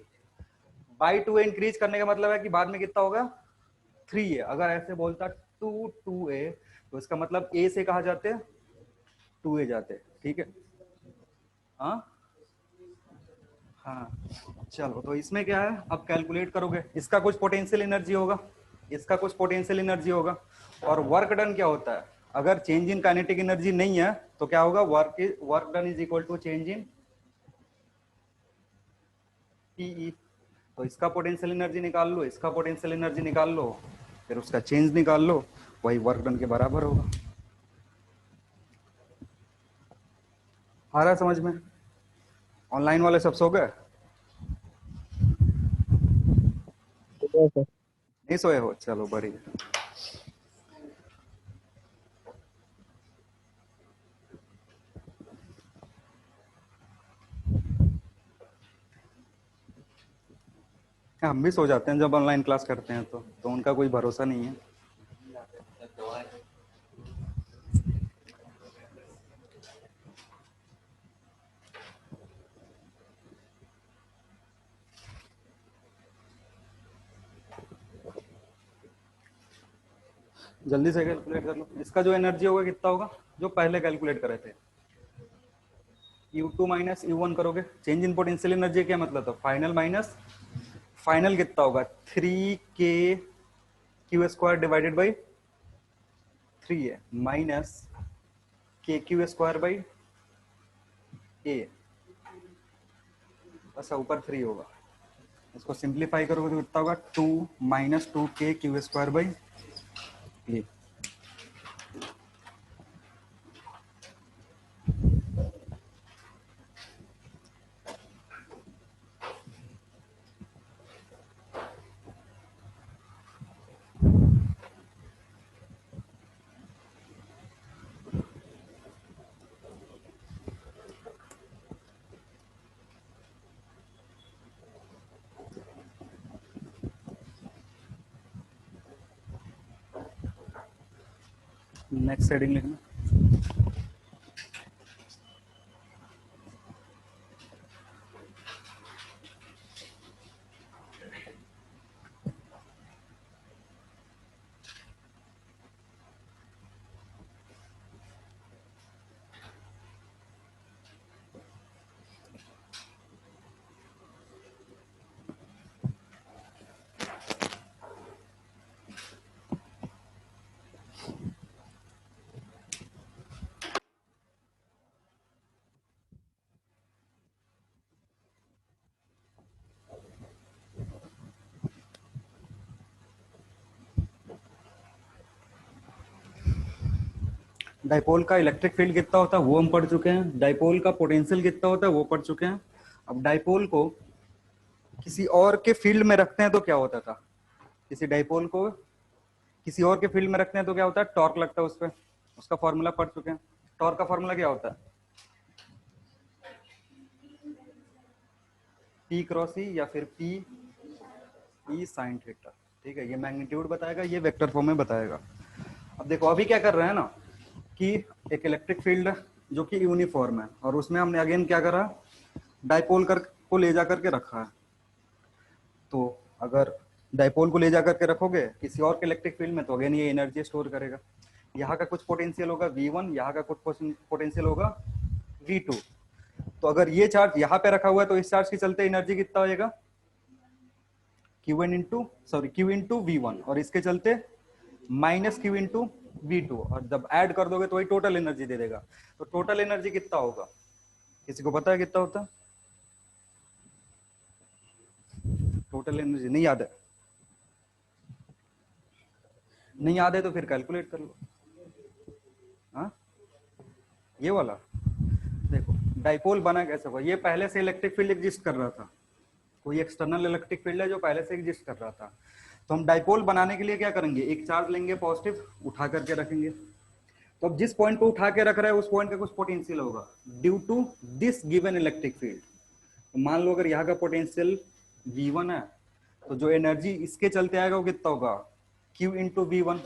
बाई 2A इंक्रीज करने का मतलब है कि बाद में कितना होगा, 3A। अगर ऐसे बोलता 2A तो इसका मतलब A से कहा जाते 2A जाते, ठीक है। हाँ हाँ चलो, तो इसमें क्या है, अब कैलकुलेट करोगे, इसका कुछ पोटेंशियल एनर्जी होगा, इसका कुछ पोटेंशियल एनर्जी होगा, और वर्क डन क्या होता है, अगर चेंज इन काइनेटिक एनर्जी नहीं है तो क्या होगा, work done is equal to change in PE. तो इसका पोटेंशियल एनर्जी निकाल लो, इसका पोटेंशियल एनर्जी निकाल लो, फिर उसका चेंज निकाल लो, वही वर्क डन के बराबर होगा। आ रहा है समझ में। ऑनलाइन वाले सब सो गए, नहीं सोए हो, चलो बढ़िया। हम भी सो जाते हैं जब ऑनलाइन क्लास करते हैं, तो उनका कोई भरोसा नहीं है। जल्दी से कैलकुलेट कर लो, इसका जो एनर्जी होगा कितना होगा, जो पहले कैलकुलेट करे थे, U2 माइनस U1 करोगे, चेंज इन पोटेंशियल एनर्जी क्या मतलब था, फाइनल माइनस फाइनल कितना होगा, 3K² divided by 3A minus KQ² by A, बस ऊपर 3 होगा। इसको सिंप्लीफाई करोगे तो कितना होगा, 2 minus 2KQ² by A। Next heading लिखना, डाइपोल का इलेक्ट्रिक फील्ड कितना होता है वो हम पढ़ चुके हैं, डाइपोल का पोटेंशियल कितना होता है वो पढ़ चुके हैं। अब डाइपोल को किसी और के फील्ड में रखते हैं तो क्या होता था, किसी डाइपोल को किसी और के फील्ड में रखते हैं तो क्या होता है, टॉर्क लगता है उस पर। उसका फॉर्मूला पढ़ चुके हैं। टॉर्क का फॉर्मूला क्या होता है, पी क्रॉस ई या फिर पी ई साइन थीटा। ठीक है, ये मैग्नीट्यूड बताएगा, ये वेक्टर फॉर्म में बताएगा। अब देखो अभी क्या कर रहे हैं ना कि एक इलेक्ट्रिक फील्ड जो कि यूनिफॉर्म है और उसमें हमने अगेन क्या करा, डाइपोल कर को ले जा करके रखा है। तो अगर डाइपोल को ले जा करके रखोगे किसी और के इलेक्ट्रिक फील्ड में तो अगेन ये एनर्जी स्टोर करेगा। यहाँ का कुछ पोटेंशियल होगा V1, यहाँ का कुछ पोटेंशियल होगा V2। तो अगर ये चार्ज यहाँ पे रखा हुआ है तो इस चार्ज के चलते एनर्जी कितना होएगा, Q इंटू V1, और इसके चलते माइनस Q इंटू V2, और जब ऐड कर दोगे तो वही टोटल एनर्जी दे देगा। तो टोटल एनर्जी कितना होगा, किसी को पता है कितना होता है? टोटल एनर्जी नहीं याद है? नहीं याद है तो फिर कैलकुलेट कर लो। हाँ, ये वाला देखो, डाइपोल बना कैसे हुआ, ये पहले से इलेक्ट्रिक फील्ड एग्जिस्ट कर रहा था, कोई एक्सटर्नल इलेक्ट्रिक फील्ड है जो पहले से एग्जिस्ट कर रहा था। तो हम डाइपोल बनाने के लिए क्या करेंगे, एक चार्ज लेंगे पॉजिटिव, उठा करके रखेंगे। तो अब जिस पॉइंट को उठा के रख रहा है उस पॉइंट का कुछ पोटेंशियल होगा due to this given electric field. तो मान लो अगर यहाँ का पोटेंशियल V1 है तो जो एनर्जी इसके चलते आएगा वो कितना होगा, Q इंटू V1।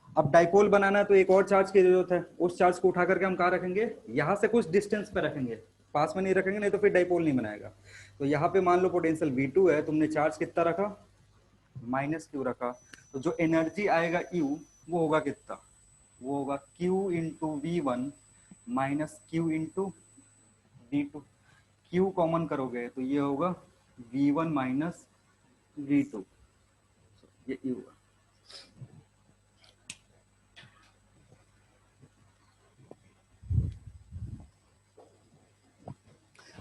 अब डाइपोल बनाना है तो एक और चार्ज की जरूरत है, उस चार्ज को उठा करके हम कहाँ रखेंगे, यहाँ से कुछ डिस्टेंस पे रखेंगे, पास में नहीं रखेंगे नहीं तो फिर डाइपोल नहीं बनाएगा। तो यहाँ पे मान लो पोटेंशियल V2 है, तुमने चार्ज कितना रखा, माइनस Q रखा, तो जो एनर्जी आएगा U वो होगा कितना, वो होगा Q into V1 minus Q into V2। Q common करोगे तो ये होगा V1 माइनस V2, ये E होगा।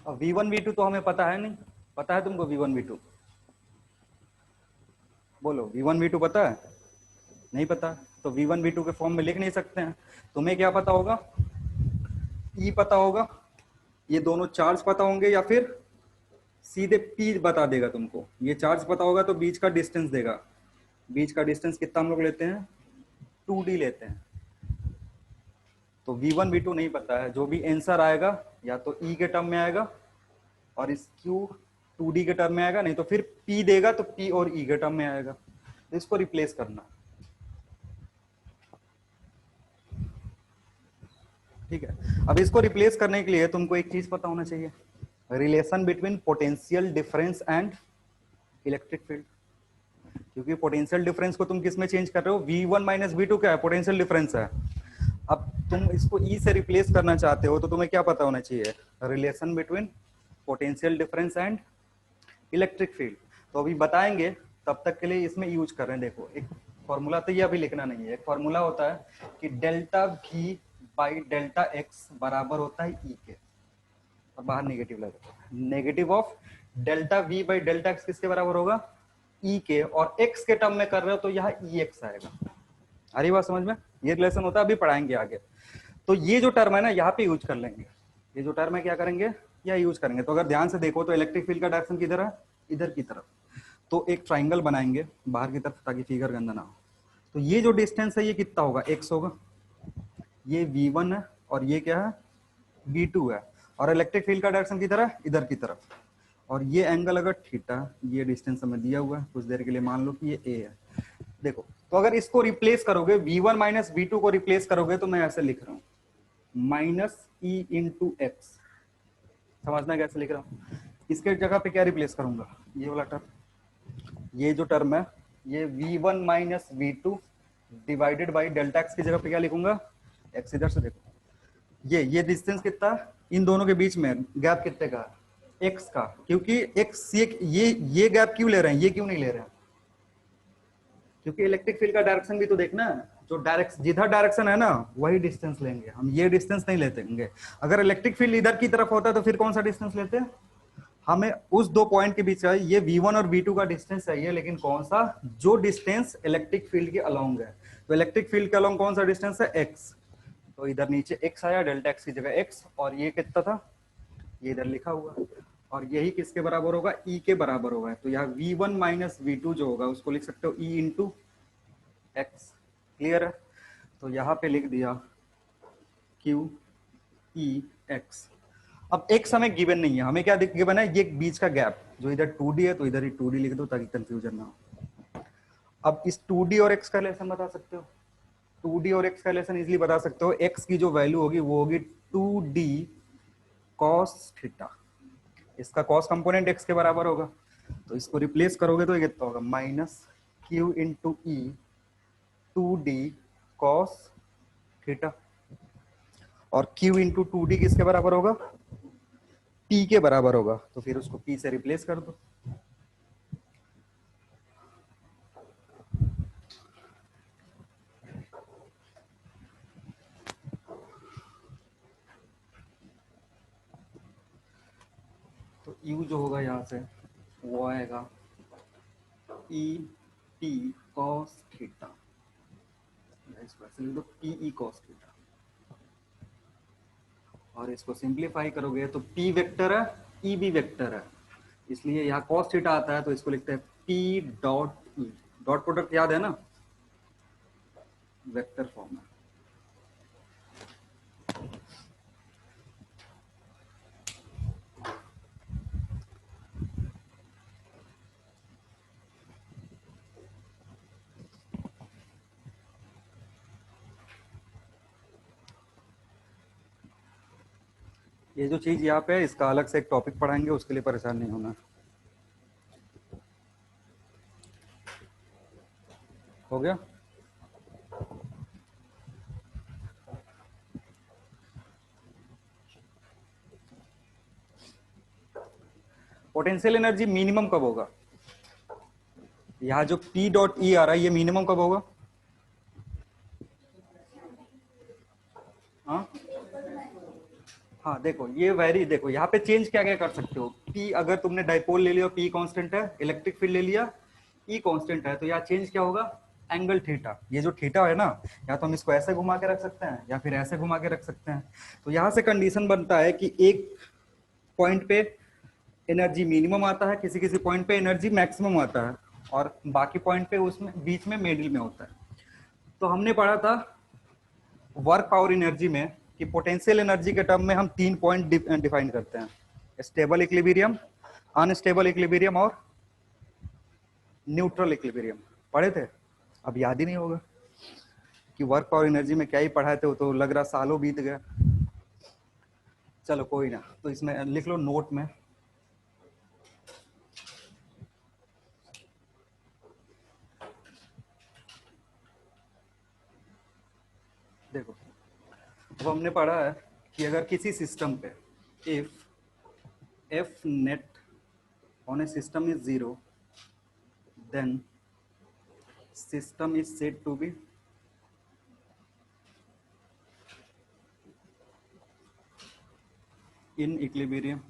अब V1 V2 तो हमें पता है नहीं, पता है तुमको V1 V2? बोलो, V1 V2 पता है? नहीं पता, तो V1 V2 के फॉर्म में लिख नहीं सकते हैं। तुम्हें क्या पता होगा, E पता होगा, ये दोनों चार्ज पता होंगे, या फिर सीधे P बता देगा तुमको। ये चार्ज पता होगा तो बीच का डिस्टेंस देगा, बीच का डिस्टेंस कितना हम लोग लेते हैं, 2D लेते हैं। तो V1 V2 नहीं पता है, जो भी आंसर आएगा या तो E के टर्म में आएगा और इस Q 2D के टर्म में आएगा, नहीं तो फिर P देगा तो P और E के टर्म में आएगा। तो इसको रिप्लेस करना, ठीक है। अब इसको रिप्लेस करने के लिए तुमको एक चीज पता होना चाहिए, relation between potential difference and electric field. क्योंकि पोटेंशियल डिफरेंस को तुम किस में चेंज कर रहे हो, V1 माइनस V2 क्या है, पोटेंशियल डिफरेंस है। अब तुम इसको E से रिप्लेस करना चाहते हो तो तुम्हें क्या पता होना चाहिए, relation between potential difference and electric field. तो अभी बताएंगे, तब तक के लिए इसमें यूज कर रहे हैं। देखो एक फॉर्मूला तो ये अभी लिखना नहीं है, एक फॉर्मूला होता है कि delta V by delta x बराबर होता है E के, और बाहर नेगेटिव लगा, negative of delta V by delta x किसके बराबर होगा, E के, और x के टर्म में कर रहे हो तो यहाँ EX आएगा। आ रही बात समझ में, ये रिलेशन होता है, अभी पढ़ाएंगे आगे। तो ये जो टर्म है ना यहाँ पे यूज कर लेंगे, ये जो टर्म है क्या करेंगे, यह यूज करेंगे। तो अगर ध्यान से देखो तो इलेक्ट्रिक फील्ड का डायरेक्शन किधर है, इधर की तरफ। तो एक ट्राइंगल बनाएंगे बाहर की तरफ ताकि फिगर गंदा ना हो। तो ये जो डिस्टेंस है ये कितना होगा, x होगा, ये V1 है और ये क्या है, V2 है, और इलेक्ट्रिक फील्ड का डायरेक्शन किधर है, इधर की तरफ। और ये एंगल अगर थीटा, ये डिस्टेंस हमें दिया हुआ है, कुछ देर के लिए मान लो कि ये A है। देखो तो अगर इसको रिप्लेस करोगे, V1 माइनस V2 को रिप्लेस करोगे तो मैं ऐसे लिख रहा हूँ, माइनस E इंटू एक्स। समझना कैसे लिख रहा हूँ, इसके जगह पे क्या रिप्लेस करूंगा, ये वाला टर्म, ये जो टर्म है ये V1 minus V2 divided by delta x की जगह पे क्या लिखूंगा, एक्स इधर से देखो, ये डिस्टेंस कितना, इन दोनों के बीच में गैप कितने का, एक्स का। क्योंकि एक्स ये गैप क्यों ले रहे हैं, ये क्यों नहीं ले रहे हैं, क्योंकि इलेक्ट्रिक फील्ड का डायरेक्शन भी तो देखना है, जो डायरेक्शन जिधर डायरेक्शन है ना वही डिस्टेंस लेंगे हम, ये डिस्टेंस नहीं लेते। अगर इलेक्ट्रिक फील्ड इधर की तरफ होता है तो फिर कौन सा डिस्टेंस लेते हैं, हमें उस दो पॉइंट के बीच का, ये V1 और V2 का डिस्टेंस चाहिए, लेकिन कौन सा, जो डिस्टेंस इलेक्ट्रिक फील्ड के अलोंग है। तो इलेक्ट्रिक फील्ड के अलोंग कौन सा डिस्टेंस है, x। तो इधर नीचे x आया, डेल्टा x की जगह x, और ये कितना था, ये इधर लिखा हुआ। और यही किसके बराबर होगा, ई के बराबर होगा। तो यहाँ v1 माइनस v2 जो होगा उसको लिख सकते हो e इंटू एक्स। क्लियर है? तो यहाँ पे लिख दिया q e x। अब x हमें गिवन नहीं है, हमें क्या गिवन है, ये बीच का गैप जो इधर 2d है तो इधर ही 2d लिख दो ताकि कंफ्यूजन ना हो। अब इस 2d और x का रिलेशन बता सकते हो, 2d और x का रिलेशन इजीली बता सकते हो। x की जो वैल्यू होगी वो होगी 2d cos थीटा, इसका cos कंपोनेंट x के बराबर होगा। तो इसको रिप्लेस करोगे तो ये कितना होगा, माइनस q इंटू ई 2d cos थीटा। और q इंटू 2d किसके बराबर होगा, p के बराबर होगा। तो फिर उसको p से रिप्लेस कर दो। तो u जो होगा यहाँ से वो आएगा e t cos थीटा, इसको ऐसे लिख दो p e cos थीटा। और इसको सिंप्लीफाई करोगे तो p वेक्टर है, e भी वेक्टर है, इसलिए यहाँ cos थीटा आता है तो इसको लिखते हैं p dot e। Dot product याद है ना, वेक्टर फॉर्म में। ये जो चीज यहाँ पे है इसका अलग से एक टॉपिक पढ़ाएंगे, उसके लिए परेशान नहीं होना। हो गया? पोटेंशियल एनर्जी मिनिमम कब होगा, यहाँ जो P डॉट ई आ रहा है ये मिनिमम कब होगा? हाँ हाँ, देखो ये वैरी, देखो यहाँ पे चेंज क्या क्या कर सकते हो। P अगर तुमने डाइपोल ले लिया, P कांस्टेंट है, इलेक्ट्रिक फील्ड ले लिया E कांस्टेंट है, तो यहाँ चेंज क्या होगा, एंगल थीटा। ये जो थीटा है ना, या तो हम इसको ऐसे घुमा के रख सकते हैं या फिर ऐसे घुमा के रख सकते हैं। तो यहाँ से कंडीशन बनता है कि एक पॉइंट पे एनर्जी मिनिमम आता है, किसी किसी पॉइंट पे एनर्जी मैक्सिमम आता है, और बाकी पॉइंट पे उसमें बीच में मिडिल में होता है। तो हमने पढ़ा था वर्क पावर एनर्जी में कि पोटेंशियल एनर्जी के टर्म में हम 3 पॉइंट डिफाइन करते हैं, स्टेबल इक्विलिब्रियम, अनस्टेबल इक्विलिब्रियम और न्यूट्रल इक्विलिब्रियम। पढ़े थे? अब याद ही नहीं होगा कि वर्क पावर एनर्जी में क्या ही पढ़ाए थे, वो तो लग रहा सालों बीत गया। चलो कोई ना, तो इसमें लिख लो नोट में। देखो अब हमने पढ़ा है कि अगर किसी सिस्टम पे if F net on a system is 0 then system is said to be in equilibrium.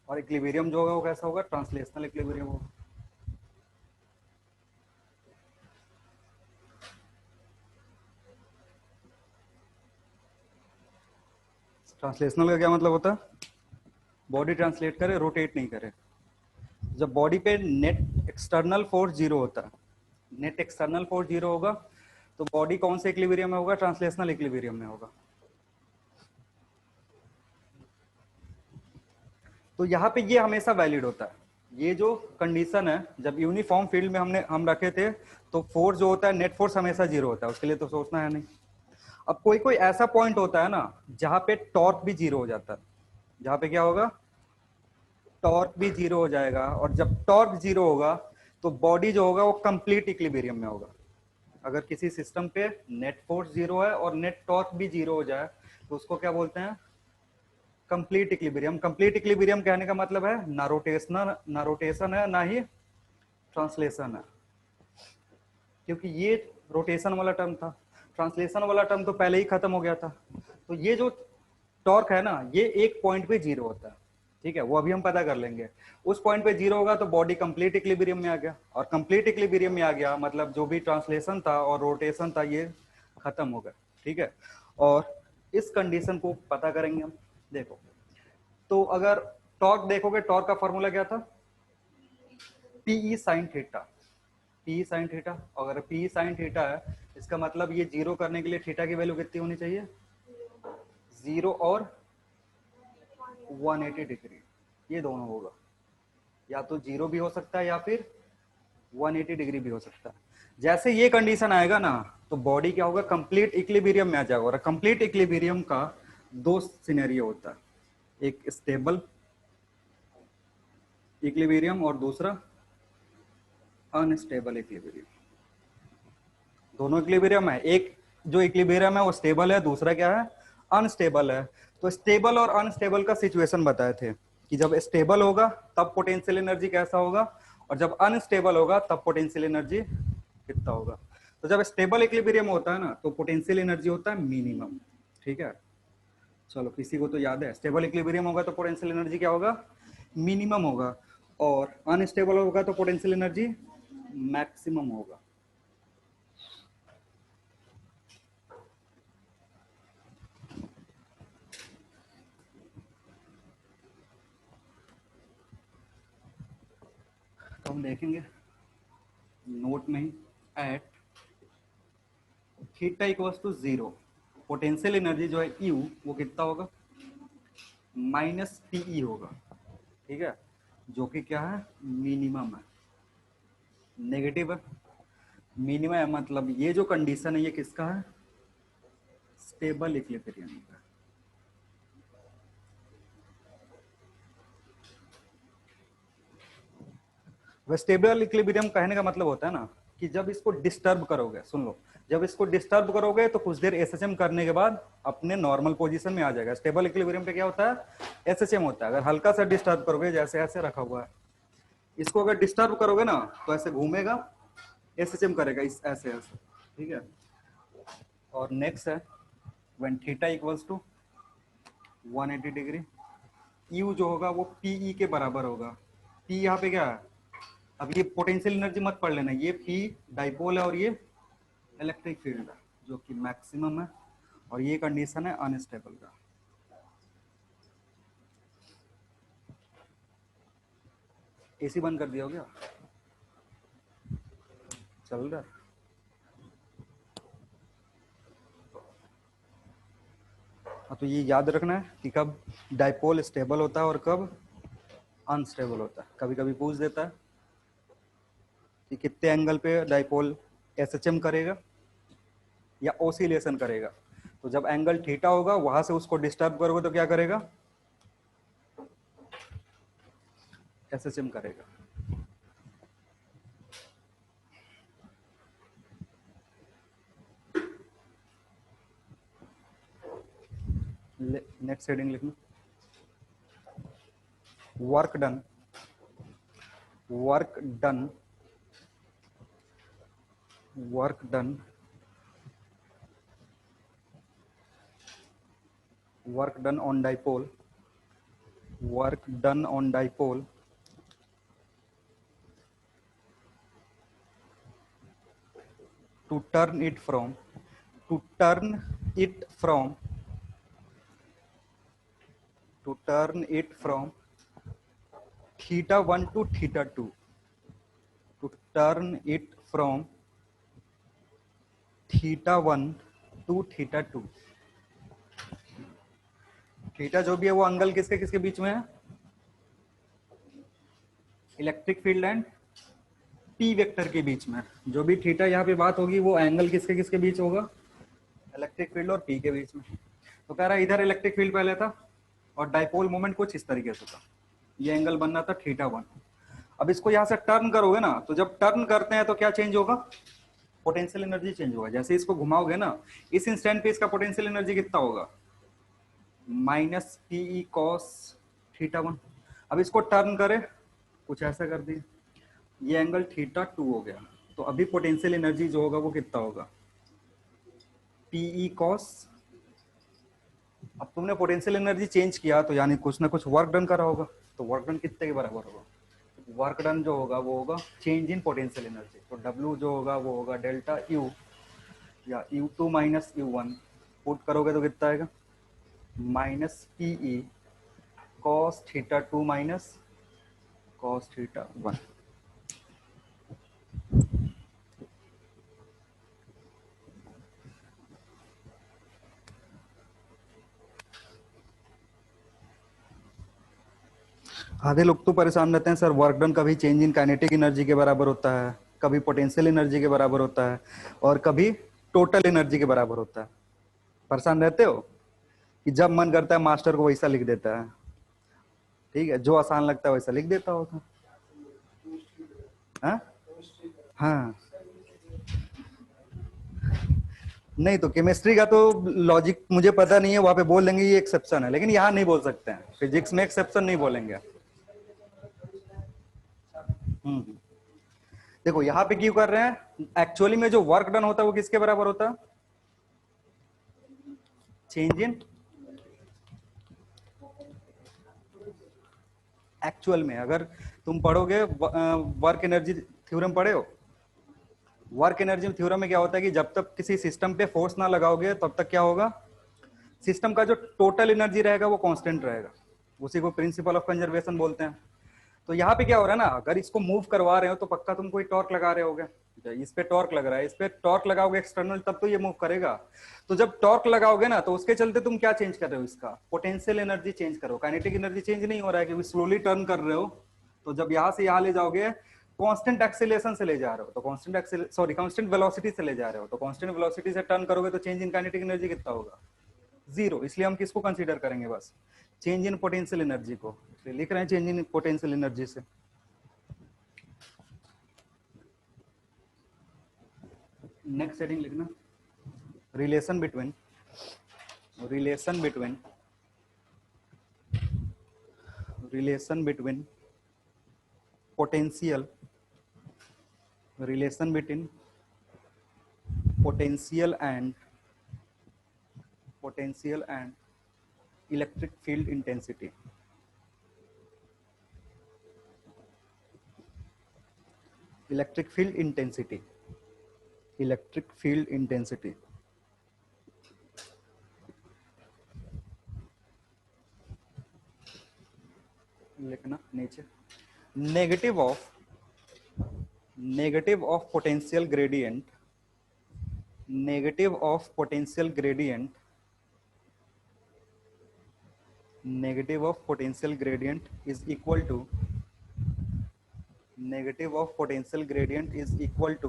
और इक्विलिब्रियम जो होगा वो कैसा होगा, ट्रांसलेशनल इक्विलिब्रियम होगा। ट्रांसलेशनल का क्या मतलब होता है, बॉडी ट्रांसलेट करे, रोटेट नहीं करे। जब बॉडी पे नेट एक्सटर्नल फोर्स 0 होता है, नेट एक्सटर्नल फोर्स 0 होगा, तो बॉडी कौन से इक्विलिब्रियम में होगा, ट्रांसलेशनल इक्विलिब्रियम में होगा। तो यहाँ पे ये हमेशा वैलिड होता है। ये जो कंडीशन है, जब यूनिफॉर्म फील्ड में हम रखे थे तो फोर्स जो होता है, नेट फोर्स हमेशा 0 होता है, उसके लिए तो सोचना है नहीं। अब कोई कोई ऐसा पॉइंट होता है ना जहां पे टॉर्क भी 0 हो जाता है, जहां पे क्या होगा, टॉर्क भी 0 हो जाएगा। और जब टॉर्क 0 होगा तो बॉडी जो होगा वो कंप्लीट इक्विलिब्रियम में होगा। अगर किसी सिस्टम पे नेट फोर्स 0 है और नेट टॉर्क भी 0 हो जाए तो उसको क्या बोलते हैं, कंप्लीट इक्विलिब्रियम। कंप्लीट इक्विलिब्रियम कहने का मतलब है ना रोटेशन है ना ही ट्रांसलेशन है, क्योंकि ये रोटेशन वाला टर्म था, ट्रांसलेशन वाला टर्म तो पहले ही खत्म हो गया था। तो ये जो टॉर्क है ना, ये एक पॉइंट पे 0 होता है, ठीक है, वो अभी हम पता कर लेंगे। उस पॉइंट पे 0 होगा तो बॉडी कंप्लीट इक्विलिब्रियम में आ गया, और कंप्लीट इक्विलिब्रियम में आ गया मतलब जो भी ट्रांसलेशन था और रोटेशन था ये खत्म हो गया, ठीक है। और इस कंडीशन को पता करेंगे हम। देखो, तो अगर टॉर्क देखोगे, टॉर्क का फॉर्मूला क्या था, PE sine theta, p sine theta. अगर पी साइन थीटा है, इसका मतलब ये जीरो करने के लिए थीटा की वैल्यू कितनी होनी चाहिए, जीरो और 180 डिग्री, ये दोनों होगा। या तो जीरो भी हो सकता है या फिर 180 डिग्री भी हो सकता है। जैसे ये कंडीशन आएगा ना, तो बॉडी क्या होगा, कंप्लीट इक्विलिब्रियम में आ जाएगा। और कंप्लीट इक्विलिब्रियम का दो सिनेरियो होता है, एक स्टेबल इक्विलिब्रियम और दूसरा अनस्टेबल इक्विलिब्रियम। दोनों इक्विलिब्रियम है, एक जो इक्विलिब्रियम है वो स्टेबल है, दूसरा क्या है, अनस्टेबल है। तो स्टेबल और अनस्टेबल का सिचुएशन बताए थे कि जब स्टेबल होगा तब पोटेंशियल एनर्जी कैसा होगा, और जब अनस्टेबल होगा तब पोटेंशियल एनर्जी कितना होगा। तो जब स्टेबल इक्विलिब्रियम होता है ना, तो पोटेंशियल एनर्जी होता है मिनिमम, ठीक है। चलो, किसी को तो याद है, स्टेबल इक्विलिब्रियम होगा तो पोटेंशियल एनर्जी क्या होगा, मिनिमम होगा, और अनस्टेबल होगा तो पोटेंशियल एनर्जी मैक्सिमम होगा। तो हम देखेंगे नोट में ही, at theta equals to zero, potential energy जो है यू वो कितना होगा, माइनस पीई होगा, ठीक है, जो कि क्या है, मिनिमम है, नेगेटिव है। मिनिमम है मतलब ये जो कंडीशन है ये किसका है, स्टेबल इक्विलिब्रियम का। वह स्टेबल इक्विलिब्रियम कहने का मतलब होता है ना कि जब इसको डिस्टर्ब करोगे, सुन लो, जब इसको डिस्टर्ब करोगे तो कुछ देर एसएचएम करने के बाद अपने नॉर्मल पोजीशन में आ जाएगा। स्टेबल इक्विलिब्रियम पे क्या होता है, एसएचएम होता है। अगर हल्का सा डिस्टर्ब करोगे, जैसे ऐसे रखा हुआ है, इसको अगर डिस्टर्ब करोगे ना तो ऐसे घूमेगा, एसएचएम करेगा इस ऐसे ऐसे, ठीक है। और नेक्स्ट है when theta equals to 180 degree, U जो होगा वो पीई के बराबर होगा। पी यहाँ पे क्या है, अब ये पोटेंशियल एनर्जी मत पढ़ लेना, ये पी डाइपोल है और ये इलेक्ट्रिक फील्ड है जो कि मैक्सिमम है, और ये कंडीशन है अनस्टेबल का। एसी बंद कर दिया हो क्या, चल रहा है। हाँ, तो ये याद रखना है कि कब डाइपोल स्टेबल होता है और कब अनस्टेबल होता है। कभी कभी पूछ देता है कि कितने एंगल पे डाइपोल एसएचएम करेगा या ओसिलेशन करेगा। तो जब एंगल थीटा होगा वहां से उसको डिस्टर्ब करोगे तो क्या करेगा, एसएचएम करेगा। नेक्स्ट हेडिंग लिखना, work done, work done, work done, work done on dipole, work done on dipole to turn it from, to turn it from, to turn it from theta 1 to theta 2, to turn it from theta 1 to theta 2। Theta जो भी है वो angle किसके किसके बीच में है, electric field and P vector के बीच में। जो भी थीटा यहाँ पे बात होगी वो एंगल किसके किसके बीच होगा, इलेक्ट्रिक फील्ड और पी के बीच में। तो कह रहा है इधर इलेक्ट्रिक फील्ड पहले था और डाइपोल मोमेंट कुछ इस तरीके से था, ये एंगल बनना था थीटा 1। अब इसको यहाँ से टर्न करोगे ना, तो जब टर्न करते हैं तो क्या चेंज होगा, पोटेंशियल एनर्जी चेंज होगा। जैसे इसको घुमाओगे ना, इस इंस्टेंट पे इसका पोटेंशियल एनर्जी कितना होगा, माइनस पीई कॉस थीटा 1। अब इसको टर्न करे, कुछ ऐसा कर दिए, ये एंगल थीटा 2 हो गया, तो अभी पोटेंशियल एनर्जी जो होगा वो कितना होगा, पीई कॉस। अब तुमने पोटेंशियल एनर्जी चेंज किया तो यानी कुछ ना कुछ वर्क डन करा होगा, तो वर्क डन कितने के बराबर होगा, वर्क डन जो होगा वो होगा चेंज इन पोटेंशियल एनर्जी। तो W जो होगा वो होगा डेल्टा यू या U2 माइनस U1 पुट करोगे तो कितना आएगा, minus PE cos theta 2 minus cos theta 1। आधे लोग तो परेशान रहते हैं सर, वर्क डन कभी चेंज इन काइनेटिक एनर्जी के बराबर होता है, कभी पोटेंशियल एनर्जी के बराबर होता है, और कभी टोटल एनर्जी के बराबर होता है। परेशान रहते हो कि जब मन करता है मास्टर को वैसा लिख देता है, ठीक है, जो आसान लगता है वैसा लिख देता होगा। हाँ हाँ, नहीं तो केमिस्ट्री का तो लॉजिक मुझे पता नहीं है, वहां पे बोल देंगे ये एक्सेप्शन है, लेकिन यहाँ नहीं बोल सकते हैं, फिजिक्स में एक्सेप्शन नहीं बोलेंगे। देखो यहाँ पे क्यों कर रहे हैं, एक्चुअली में जो वर्क डन होता है वो किसके बराबर होता है, चेंज इन एक्चुअल में। अगर तुम पढ़ोगे वर्क एनर्जी थ्योरम पढ़े हो, वर्क एनर्जी थ्योरम में क्या होता है कि जब तक किसी सिस्टम पे फोर्स ना लगाओगे तब तक क्या होगा, सिस्टम का जो टोटल एनर्जी रहेगा वो कांस्टेंट रहेगा, उसी को प्रिंसिपल ऑफ कंजर्वेशन बोलते हैं। तो यहाँ पे क्या हो रहा है ना, अगर इसको मूव करवा रहे हो तो पक्का तुम कोई टॉर्क लगा रहे होगे, इस पे टॉर्क लग रहा है, इस पे टॉर्क लगाओगे एक्सटर्नल, तब तो ये मूव करेगा। तो जब टॉर्क लगाओगे ना तो उसके चलते तुम क्या चेंज कर रहे हो, इसका पोटेंशियल एनर्जी चेंज करो, काइनेटिक एनर्जी चेंज नहीं हो रहा है क्योंकि स्लोली टर्न कर रहे हो। तो जब यहाँ से यहाँ ले जाओगे कांस्टेंट एक्सेलरेशन से ले जा रहे हो, तो कांस्टेंट वेलोसिटी से ले जा रहे हो, तो कांस्टेंट वेलोसिटी से टर्न करोगे तो चेंज इन काइनेटिक एनर्जी कितना होगा, जीरो। इसलिए हम किसको कंसीडर करेंगे, बस चेंज इन पोटेंशियल एनर्जी को, लिख रहे हैं चेंज इन पोटेंशियल एनर्जी से। नेक्स्ट हेडिंग लिखना, relation between relation between relation between potential relation between potential and electric field intensity. Electric field intensity, electric field intensity. लिखना नीचे, negative of potential gradient, negative of potential gradient, negative of potential gradient is equal to, negative of potential gradient is equal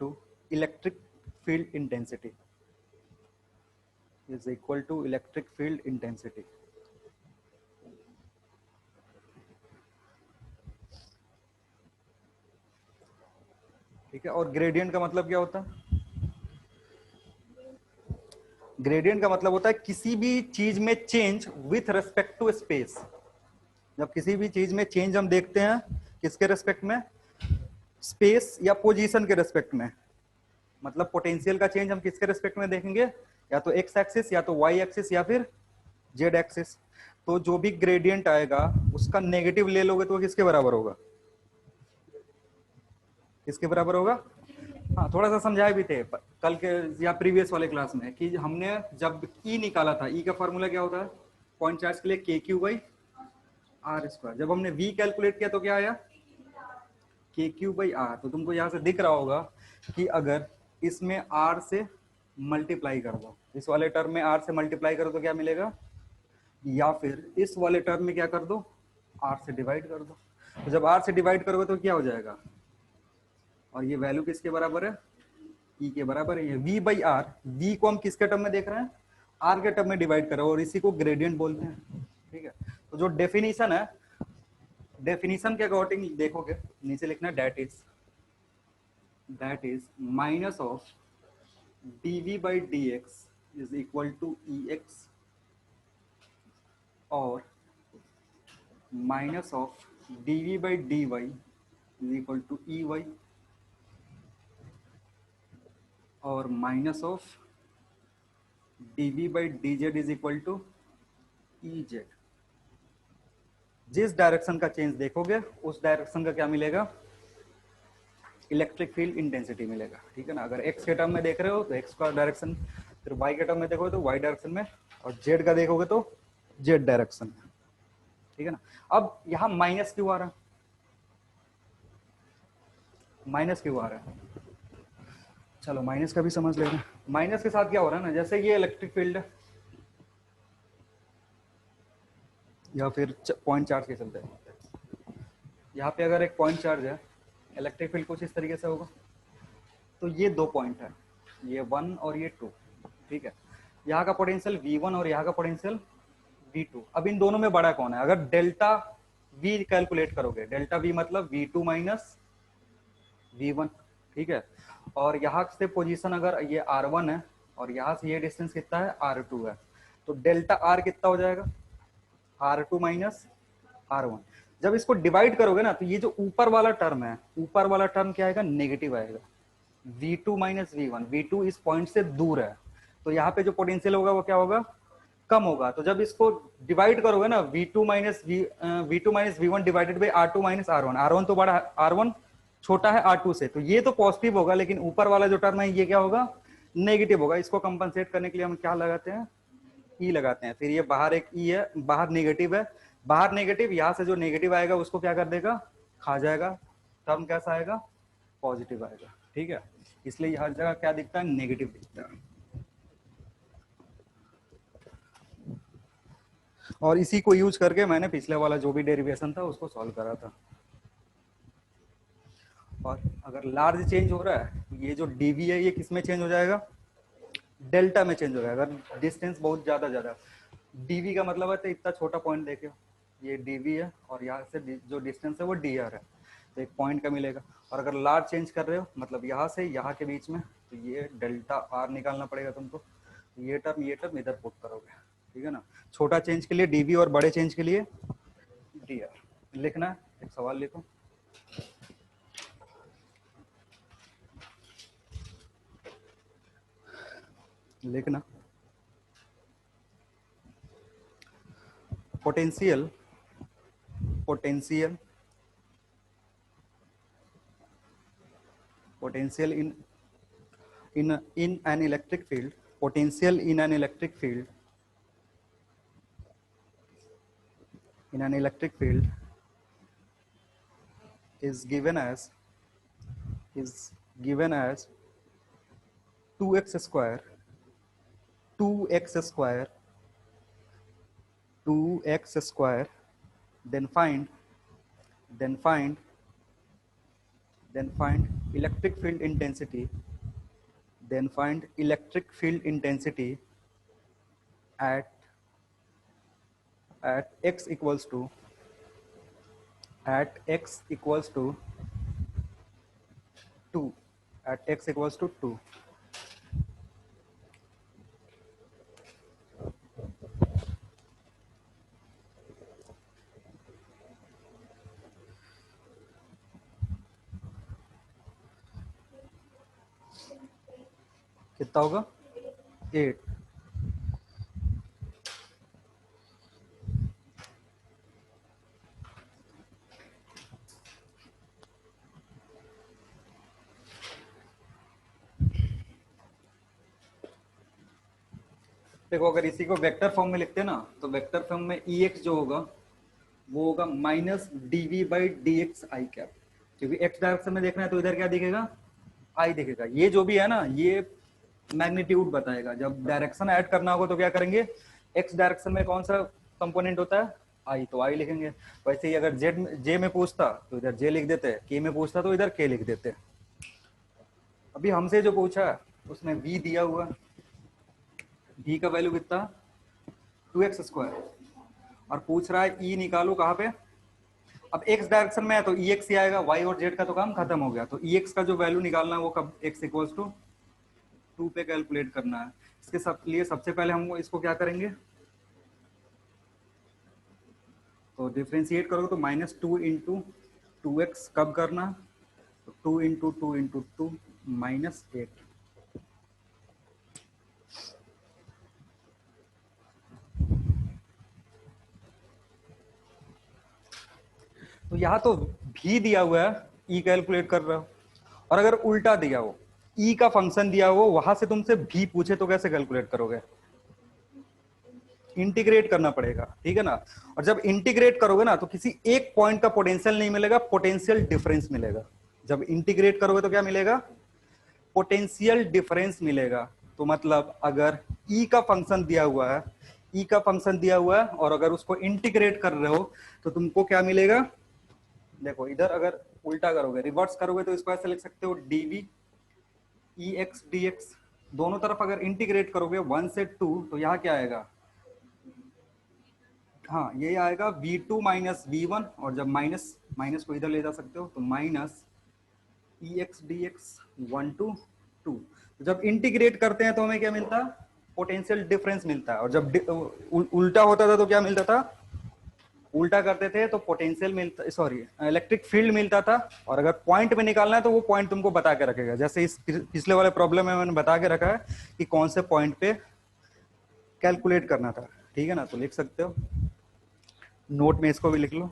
to electric field intensity, is equal to electric field intensity। ठीक है, और gradient का मतलब क्या होता है, gradient का मतलब होता है किसी भी चीज में change with respect to space. जब किसी भी चीज में चेंज हम देखते हैं किसके रेस्पेक्ट में, स्पेस या पोजीशन के रेस्पेक्ट में, मतलब पोटेंशियल का चेंज हम किसके रेस्पेक्ट में देखेंगे, या तो एक्स एक्सिस या तो वाई एक्सिस या फिर जेड एक्सिस। तो जो भी ग्रेडियंट आएगा उसका नेगेटिव ले लोगे तो किसके बराबर होगा, किसके बराबर होगा। हाँ, थोड़ा सा समझाए भी थे कल के या प्रीवियस वाले क्लास में कि हमने जब ई निकाला था, ई का फॉर्मूला क्या होता है, पॉइंट चार्ज के लिए के क्यू बाई आर स्क्वायर। जब हमने वी कैलकुलेट किया तो क्या आया, के क्यू बाई आर। तो तुमको यहाँ से दिख रहा होगा कि अगर इसमें आर से मल्टीप्लाई कर दो, इस वाले टर्म में आर से मल्टीप्लाई करो तो क्या मिलेगा, या फिर इस वाले टर्म में क्या कर दो, आर से डिवाइड कर दो। तो जब आर से डिवाइड करोगे तो क्या हो जाएगा, और ये वैल्यू किसके बराबर है, ई के बराबर है। ये वी बाई आर, वी को हम किसके टर्म में देख रहे हैं, आर के टर्म में डिवाइड कर रहे हैं, और इसी को ग्रेडियंट बोलते हैं। ठीक है, तो जो डेफिनेशन है, डेफिनेशन के अकॉर्डिंग देखोगे नीचे लिखना, that is minus of dv by dx is equal to ex, और minus of dv by dy is equal to ey, और minus of dv by dz is equal to ez। जिस direction का change देखोगे उस direction का क्या मिलेगा, electric field intensity मिलेगा, ठीक है ना। अगर एक्स के टर्म में देख रहे हो तो एक्स का डायरेक्शन, फिर वाई के टर्म में देखोगे तो वाई डायरेक्शन में, और जेड का देखोगे तो जेड डायरेक्शन में, ठीक है ना। अब यहाँ माइनस क्यों आ रहा है, माइनस क्यों आ रहा है, चलो माइनस का भी समझ लेते हैं। माइनस के साथ क्या हो रहा है ना, जैसे ये इलेक्ट्रिक फील्ड है, या फिर पॉइंट चार्ज के चलते हैं, यहाँ पे अगर एक पॉइंट चार्ज है, इलेक्ट्रिक फील्ड कुछ इस तरीके से होगा। तो ये दो पॉइंट है, ये 1 और ये 2, ठीक है। यहाँ का पोटेंशियल V1 और यहाँ का पोटेंशियल V2। अब इन दोनों में बड़ा कौन है, अगर डेल्टा V कैलकुलेट करोगे, डेल्टा V मतलब V2 माइनस V1, ठीक है। और यहाँ से पोजीशन अगर ये R1 है और यहाँ से ये डिस्टेंस कितना है R2 है, तो डेल्टा R कितना हो जाएगा R2 माइनस R1। जब इसको डिवाइड करोगे ना, तो ये जो ऊपर वाला टर्म है, ऊपर वाला टर्म क्या आएगा, नेगेटिव आएगा, V2 माइनस V1। V2 इस पॉइंट से दूर है, तो यहाँ पे जो पोटेंशियल होगा वो क्या होगा, कम होगा। तो जब इसको डिवाइड करोगे ना, V2 minus V1 divided by R2 minus R1, R1 तो बड़ा, R1 छोटा है R2 से, तो ये तो पॉजिटिव होगा, लेकिन ऊपर वाला जो टर्म है ये क्या होगा, नेगेटिव होगा। इसको कंपनसेट करने के लिए हम क्या लगाते हैं, ई लगाते हैं। फिर ये बाहर एक ई है, बाहर नेगेटिव है, बाहर नेगेटिव, यहाँ से जो नेगेटिव आएगा उसको क्या कर देगा, खा जाएगा, टर्म कैसा आएगा, पॉजिटिव आएगा, ठीक है। इसलिए हर जगह क्या दिखता है, नेगेटिव दिखता है। और इसी को यूज करके मैंने पिछले वाला जो भी डेरिवेशन था उसको सॉल्व करा था। और अगर लार्ज चेंज हो रहा है, ये जो डीवी है ये किस में चेंज हो जाएगा, डेल्टा में चेंज हो जाएगा। अगर डिस्टेंस बहुत ज्यादा, डीवी का मतलब है तो इतना छोटा पॉइंट देखे, ये डीवी है और यहाँ से जो डिस्टेंस है वो डी आर है, तो एक पॉइंट का मिलेगा। और अगर लार्ज चेंज कर रहे हो, मतलब यहाँ से यहाँ के बीच में, तो ये डेल्टा आर निकालना पड़ेगा तुमको। ये टर्म इधर पुट करोगे, ठीक है ना। छोटा चेंज के लिए डीवी और बड़े चेंज के लिए डी आर लिखना है। एक सवाल लिखो, लिखना, potential potential potential in an electric field, potential in an electric field, in an electric field is given as 2x square 2x square 2x square, then find electric field intensity, then find electric field intensity at x equals to 2, at x equals to 2। कितना होगा 8। देखो अगर इसी को vector form में लिखते हैं ना, तो वेक्टर फॉर्म में ई एक्स जो होगा वो होगा minus d v by d x i cap, क्योंकि एक्स डायरेक्शन में देखना है तो इधर क्या दिखेगा, आई दिखेगा। ये जो भी है ना, ये मैग्नीट्यूड बताएगा। जब डायरेक्शन ऐड करना होगा तो क्या करेंगे, एक्स डायरेक्शन में कौन सा कंपोनेंट होता है, आई, तो आई लिखेंगे। वैसे ही अगर जेड जे में पूछता तो इधर जे लिख देते, के में पूछता तो इधर के लिख देते। अभी हमसे जो पूछा उसमें वी दिया हुआ, v का वैल्यू कितना 2x स्क्वायर, और पूछ रहा है e निकालो कहाँ पे। अब x डायरेक्शन में है तो ex ही आएगा, y और z का तो काम खत्म हो गया। तो ex का जो वैल्यू निकालना है वो कब x इक्वल्स टू 2 पे कैलकुलेट करना है। इसके लिए सबसे पहले हम इसको क्या करेंगे, तो डिफ्रेंशिएट करोगे तो माइनस 2 इंटू 2x कब करना, तो 2 इंटू 2 इंटू 2 माइनस 8। तो यहाँ तो भी दिया हुआ है, ई कैलकुलेट कर रहा हूं, और अगर उल्टा दिया हो, ई का फंक्शन दिया हो, वहां से तुमसे भी पूछे तो कैसे कैलकुलेट करोगे? इंटीग्रेट करना पड़ेगा, ठीक है ना। और जब इंटीग्रेट करोगे ना तो किसी एक पॉइंट का पोटेंशियल नहीं मिलेगा, पोटेंशियल डिफरेंस मिलेगा। जब इंटीग्रेट करोगे तो क्या मिलेगा? पोटेंशियल डिफरेंस मिलेगा। तो मतलब अगर ई का फंक्शन दिया हुआ है, ई का फंक्शन दिया हुआ है और अगर उसको इंटीग्रेट कर रहे हो तो तुमको क्या मिलेगा? देखो इधर अगर उल्टा करोगे, रिवर्स करोगे तो इसको ऐसे लिख सकते हो डीवी ई एक्स डी एक्स। दोनों तरफ अगर इंटीग्रेट करोगे 1 से 2 तो यहाँ क्या आएगा? हाँ ये आएगा v2 माइनस v1, और जब माइनस माइनस को इधर ले जा सकते हो तो minus E x D x 1 to 2। तो जब इंटीग्रेट करते हैं तो हमें क्या मिलता है? पोटेंशियल डिफरेंस मिलता है। और जब उल्टा होता था तो क्या मिलता था? उल्टा करते थे तो पोटेंशियल मिलता, सॉरी इलेक्ट्रिक फील्ड मिलता था। और अगर पॉइंट में निकालना है तो वो पॉइंट तुमको बता के रखेगा। जैसे इस पिछले वाले प्रॉब्लम में मैंने बता के रखा है कि कौन से पॉइंट पे कैलकुलेट करना था, ठीक है ना। तो लिख सकते हो, नोट में इसको भी लिख लो।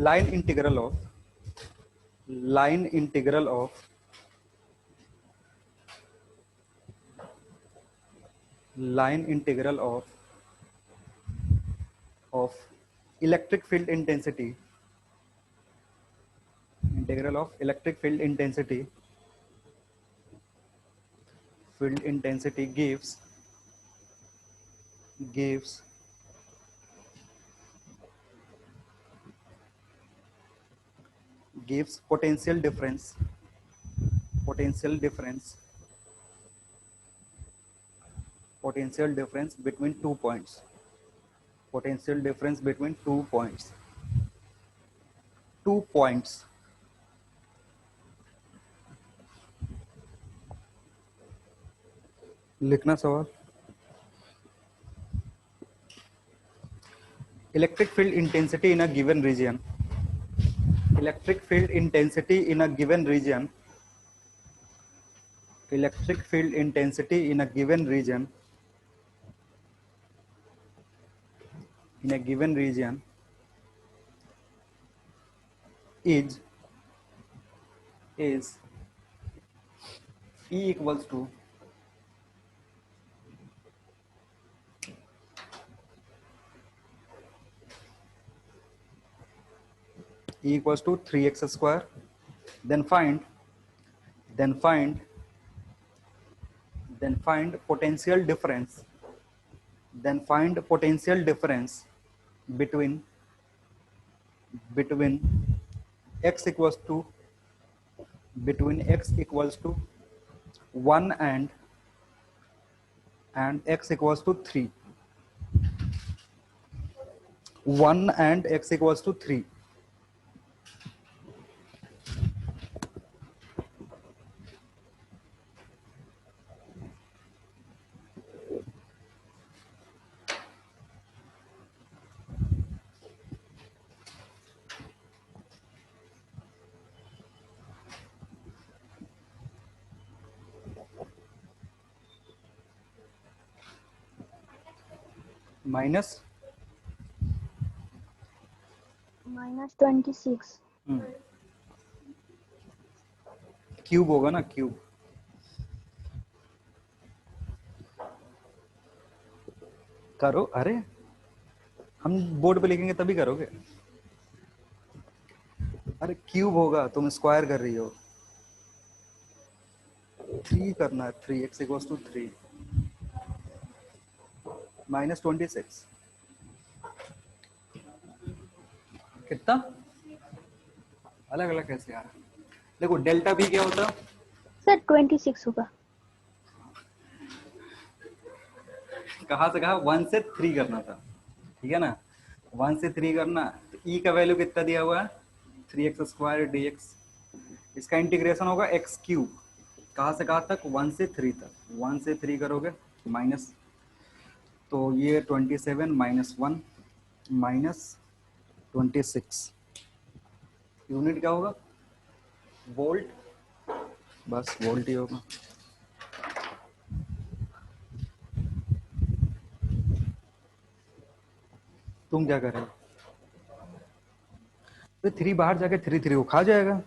Line integral of, line integral of, line integral of electric field intensity, integral of electric field intensity, field intensity gives potential difference, potential difference, potential difference between 2 points, potential difference between 2 points, 2 points। लिखना सवाल। Electric field intensity in a given region, electric field intensity in a given region, electric field intensity in a given region, in a given region is E equals to E equals to 3x square, then find then find then find potential difference, then find potential difference between between x equals to between x equals to 1 and x equals to 3, 1 and x equals to 3। Minus -26। Cube होगा ना, cube. करो, अरे हम board पे लिखेंगे तभी करोगे। अरे क्यूब होगा, तुम स्क्वायर कर रही हो। 3 करना है, 3x इक्वल्स टू 3 -26 कितना अलग अलग कैसे आ रहा? देखो डेल्टा भी क्या होता? सर 26 होगा। कहाँ से कहा? 1 से 3 करना था, ठीक है ना। 1 से 3 करना, तो ई का वैल्यू कितना दिया हुआ है? 3x square dx। इसका इंटीग्रेशन होगा एक्स क्यूब। कहाँ से कहाँ तक? 1 से 3 तक। 1 से 3 करोगे माइनस, तो ये 27 -1 -26। यूनिट क्या होगा? वोल्ट, बस वोल्ट ही होगा। तुम क्या कर रहे हो? तो 3 बाहर जाके 3 को खा जाएगा।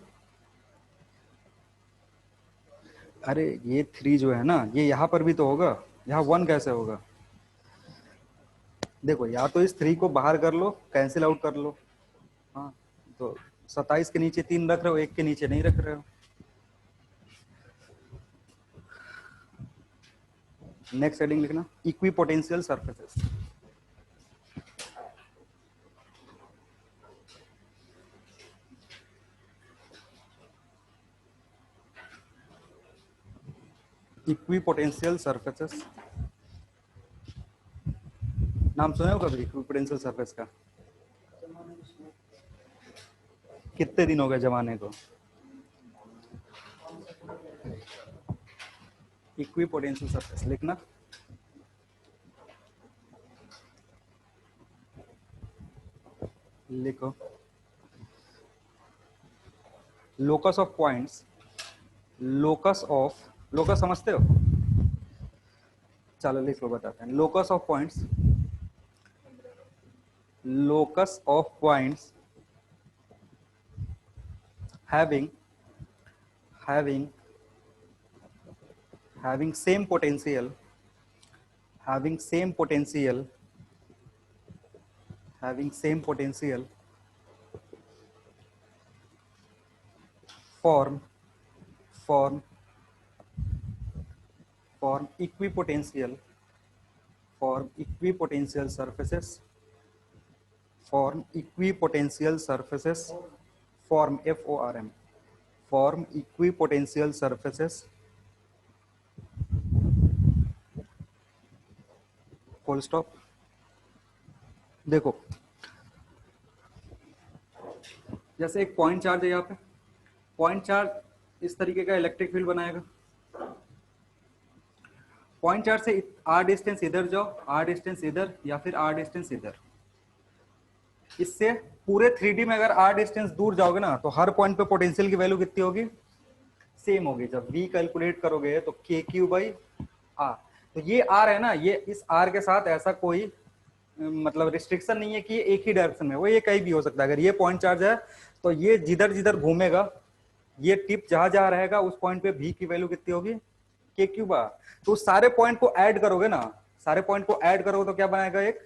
अरे ये 3 जो है ना, ये यहाँ पर भी तो होगा, यहाँ 1 कैसे होगा? देखो, या तो इस 3 को बाहर कर लो, कैंसिल आउट कर लो। हाँ, तो 27 के नीचे 3 रख रहे हो, 1 के नीचे नहीं रख रहे हो। नेक्स्ट हेडिंग लिखना, equi potential surfaces. Equi potential surfaces, नाम सुने हो कभी इक्वी पोटेंशियल सर्फेस का? कितने दिन हो गए जमाने को? इक्वी पोटेंशियल सरफेस लिखना। लिखो, लोकस ऑफ पॉइंट्स, लोकस समझते हो? चलो लिख लो, बताते हैं। Locus of points having having having same potential having same potential having same potential form form form equipotential surfaces, form equipotential surfaces, form FORM, form equipotential surfaces, full stop. देखो, जैसे एक point charge है यहाँ पे, point charge इस तरीके का electric field बनाएगा। पॉइंट चार्ज से आर डिस्टेंस इधर जाओ, आर डिस्टेंस इधर, या फिर आर डिस्टेंस इधर। इससे पूरे 3D में अगर आर डिस्टेंस दूर जाओगे ना, तो हर पॉइंट पे पोटेंशियल की वैल्यू कितनी होगी? सेम होगी। जब V कैलकुलेट करोगे तो KQ/R, तो ये R है ना, ये इस R के साथ ऐसा कोई मतलब रिस्ट्रिक्शन नहीं है कि ये एक ही डायरेक्शन में, वो ये कहीं भी हो सकता है। अगर ये पॉइंट चार्ज है तो ये जिधर जिधर घूमेगा, ये टिप जहां जहां रहेगा, उस पॉइंट पे V की वैल्यू कितनी होगी? KQ/R। तो सारे पॉइंट को ऐड करोगे ना, सारे पॉइंट को ऐड करोगे तो क्या बनाएगा? एक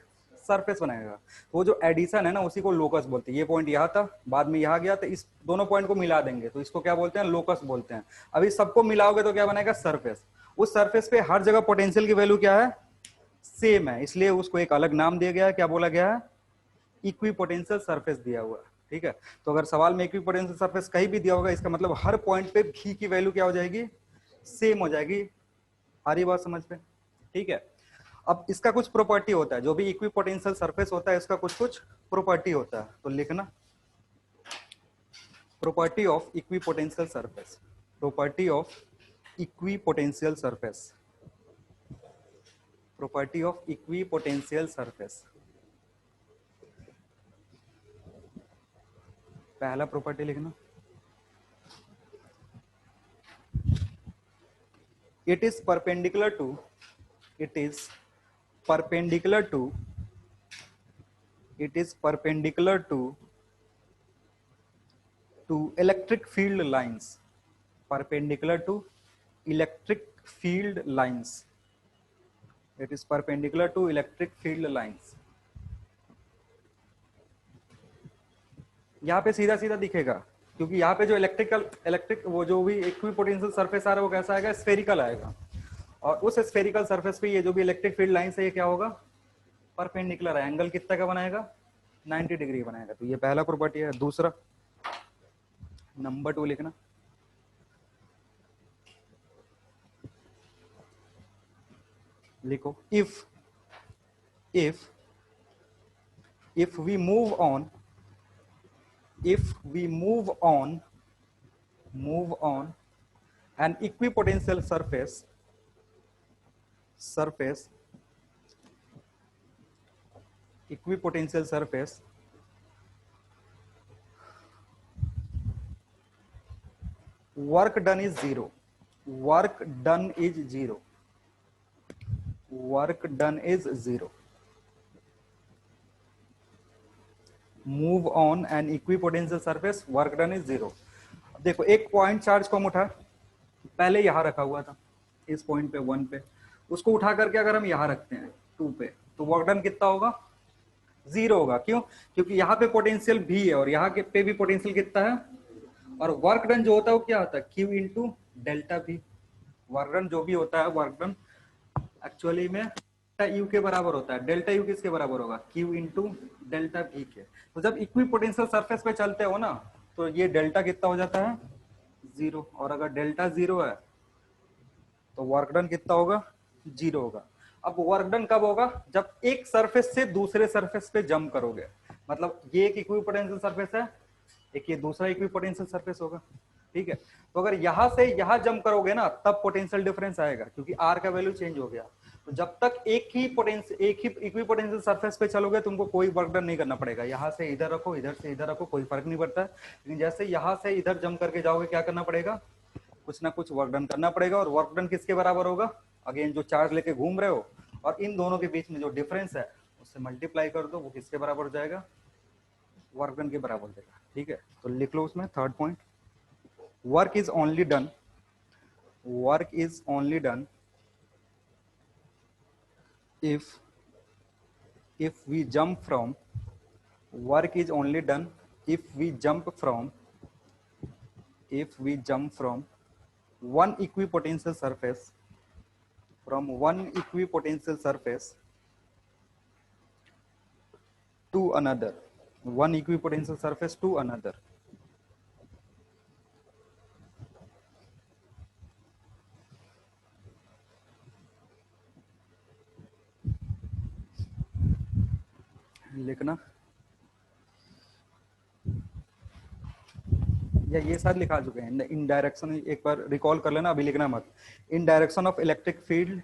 सरफेस बनाएगा। वो जो एडिशन है ना, उसी को लोकस बोलते हैं। ये पॉइंट यहाँ था, बाद में यहाँ गया, तो इस दोनों पॉइंट को मिला देंगे तो इसको क्या बोलते हैं? लोकस बोलते हैं। अभी सबको मिलाओगे तो क्या बनेगा? सरफेस। उस सरफेस पे हर जगह पोटेंशियल की वैल्यू क्या है? सेम है, इसलिए उसको एक अलग नाम दिया गया है। क्या बोला गया है? इक्वी पोटेंशियल सरफेस दिया हुआ है। ठीक है, तो अगर सवाल में इक्वी पोटेंशियल सरफेस कहीं भी दिया होगा, इसका मतलब हर पॉइंट पे V की वैल्यू क्या हो जाएगी? सेम हो जाएगी। आ रही बात समझ पे? ठीक है, अब इसका कुछ प्रॉपर्टी होता है। जो भी इक्विपोटेंशियल सरफेस होता है, इसका कुछ कुछ प्रॉपर्टी होता है, तो लिखना, property of equipotential surface, property of equipotential surface, property of equipotential surface. पहला प्रॉपर्टी लिखना, it is perpendicular to it is perpendicular to it is perpendicular to electric field lines, perpendicular to electric field lines, it is perpendicular to electric field lines। यहाँ पे सीधा सीधा दिखेगा, क्योंकि यहाँ पे जो इलेक्ट्रिक वो जो भी इक्विपोटेंशियल सरफेस आ रहा है, वो कैसा आएगा? स्फेरिकल आएगा। और उस स्फेरिकल सरफेस पे ये जो भी इलेक्ट्रिक फील्ड लाइन है, ये क्या होगा? परपेंडिकुलर है। एंगल कितना का बनाएगा? 90 डिग्री बनाएगा। तो ये पहला प्रॉपर्टी है। दूसरा, नंबर 2 लिखना, लिखो, if we move on an equipotential surface, work done is zero, work done is zero, work done is zero। Move on an equipotential surface, work done is 0। देखो एक पॉइंट चार्ज को हम उठाए, पहले यहाँ रखा हुआ था इस पॉइंट पे 1 पे, उसको उठा करके अगर हम यहाँ रखते हैं 2 पे, तो वर्क डन कितना होगा? 0 होगा। क्यों? क्योंकि यहाँ पे पोटेंशियल भी है और यहाँ के पे भी पोटेंशियल कितना है, और वर्क डन जो होता है वो क्या होता है? Q इंटू डेल्टा भी। वर्क डन जो भी होता है, वर्क डन एक्चुअली में डेल्टा यू के बराबर होता है। डेल्टा यू किसके बराबर होगा? Q इंटू डेल्टा भी के। तो जब इक्वी पोटेंशियल सरफेस पे चलते हो ना, तो ये डेल्टा कितना हो जाता है? 0। और अगर डेल्टा 0 है तो वर्क डन कितना होगा? 0 होगा। अब वर्क डन कब होगा? जब एक सरफेस से दूसरे सरफेस पे जंप करोगे। मतलब ये एक इक्विपोटेंशियल सरफेस है, एक ये दूसरा इक्विपोटेंशियल सरफेस होगा, ठीक है। तो अगर यहां से यहां जंप करोगे ना, तब पोटेंशियल डिफरेंस आएगा, क्योंकि आर का वैल्यू चेंज हो गया। तो जब तक एक ही इक्विपोटेंशियल सरफेस पे चलोगे, तुमको कोई वर्क डन नहीं करना पड़ेगा। यहाँ से इधर रखो, इधर से इधर रखो, कोई फर्क नहीं पड़ता है। लेकिन जैसे यहाँ से इधर जंप करके जाओगे, क्या करना पड़ेगा? कुछ ना कुछ वर्क डन करना पड़ेगा। और वर्क डन किसके बराबर होगा? अगेन जो चार्ज लेके घूम रहे हो और इन दोनों के बीच में जो डिफरेंस है उससे मल्टीप्लाई कर दो, वो किसके बराबर हो जाएगा? वर्क डन के बराबर हो जाएगा, ठीक है। तो लिख लो उसमें third point, work is only done, work is only done if we jump from, work is only done if we jump from one equipotential surface, from one equipotential surface to another, one equipotential surface to another. लिखना, या ये साथ लिखा चुके हैं। इन direction एक बार recall कर लेना, अभी लिखना मत। इन direction of electric field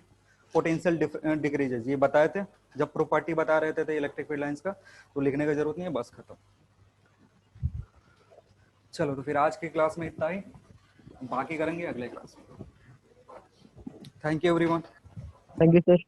potential decreases, ये बताए थे जब प्रॉपर्टी बता रहे थे इलेक्ट्रिक फील्ड लाइंस का, तो लिखने की जरूरत नहीं है, बस खत्म। चलो तो फिर आज की क्लास में इतना ही, बाकी करेंगे अगले क्लास में। Thank you everyone. Thank you sir.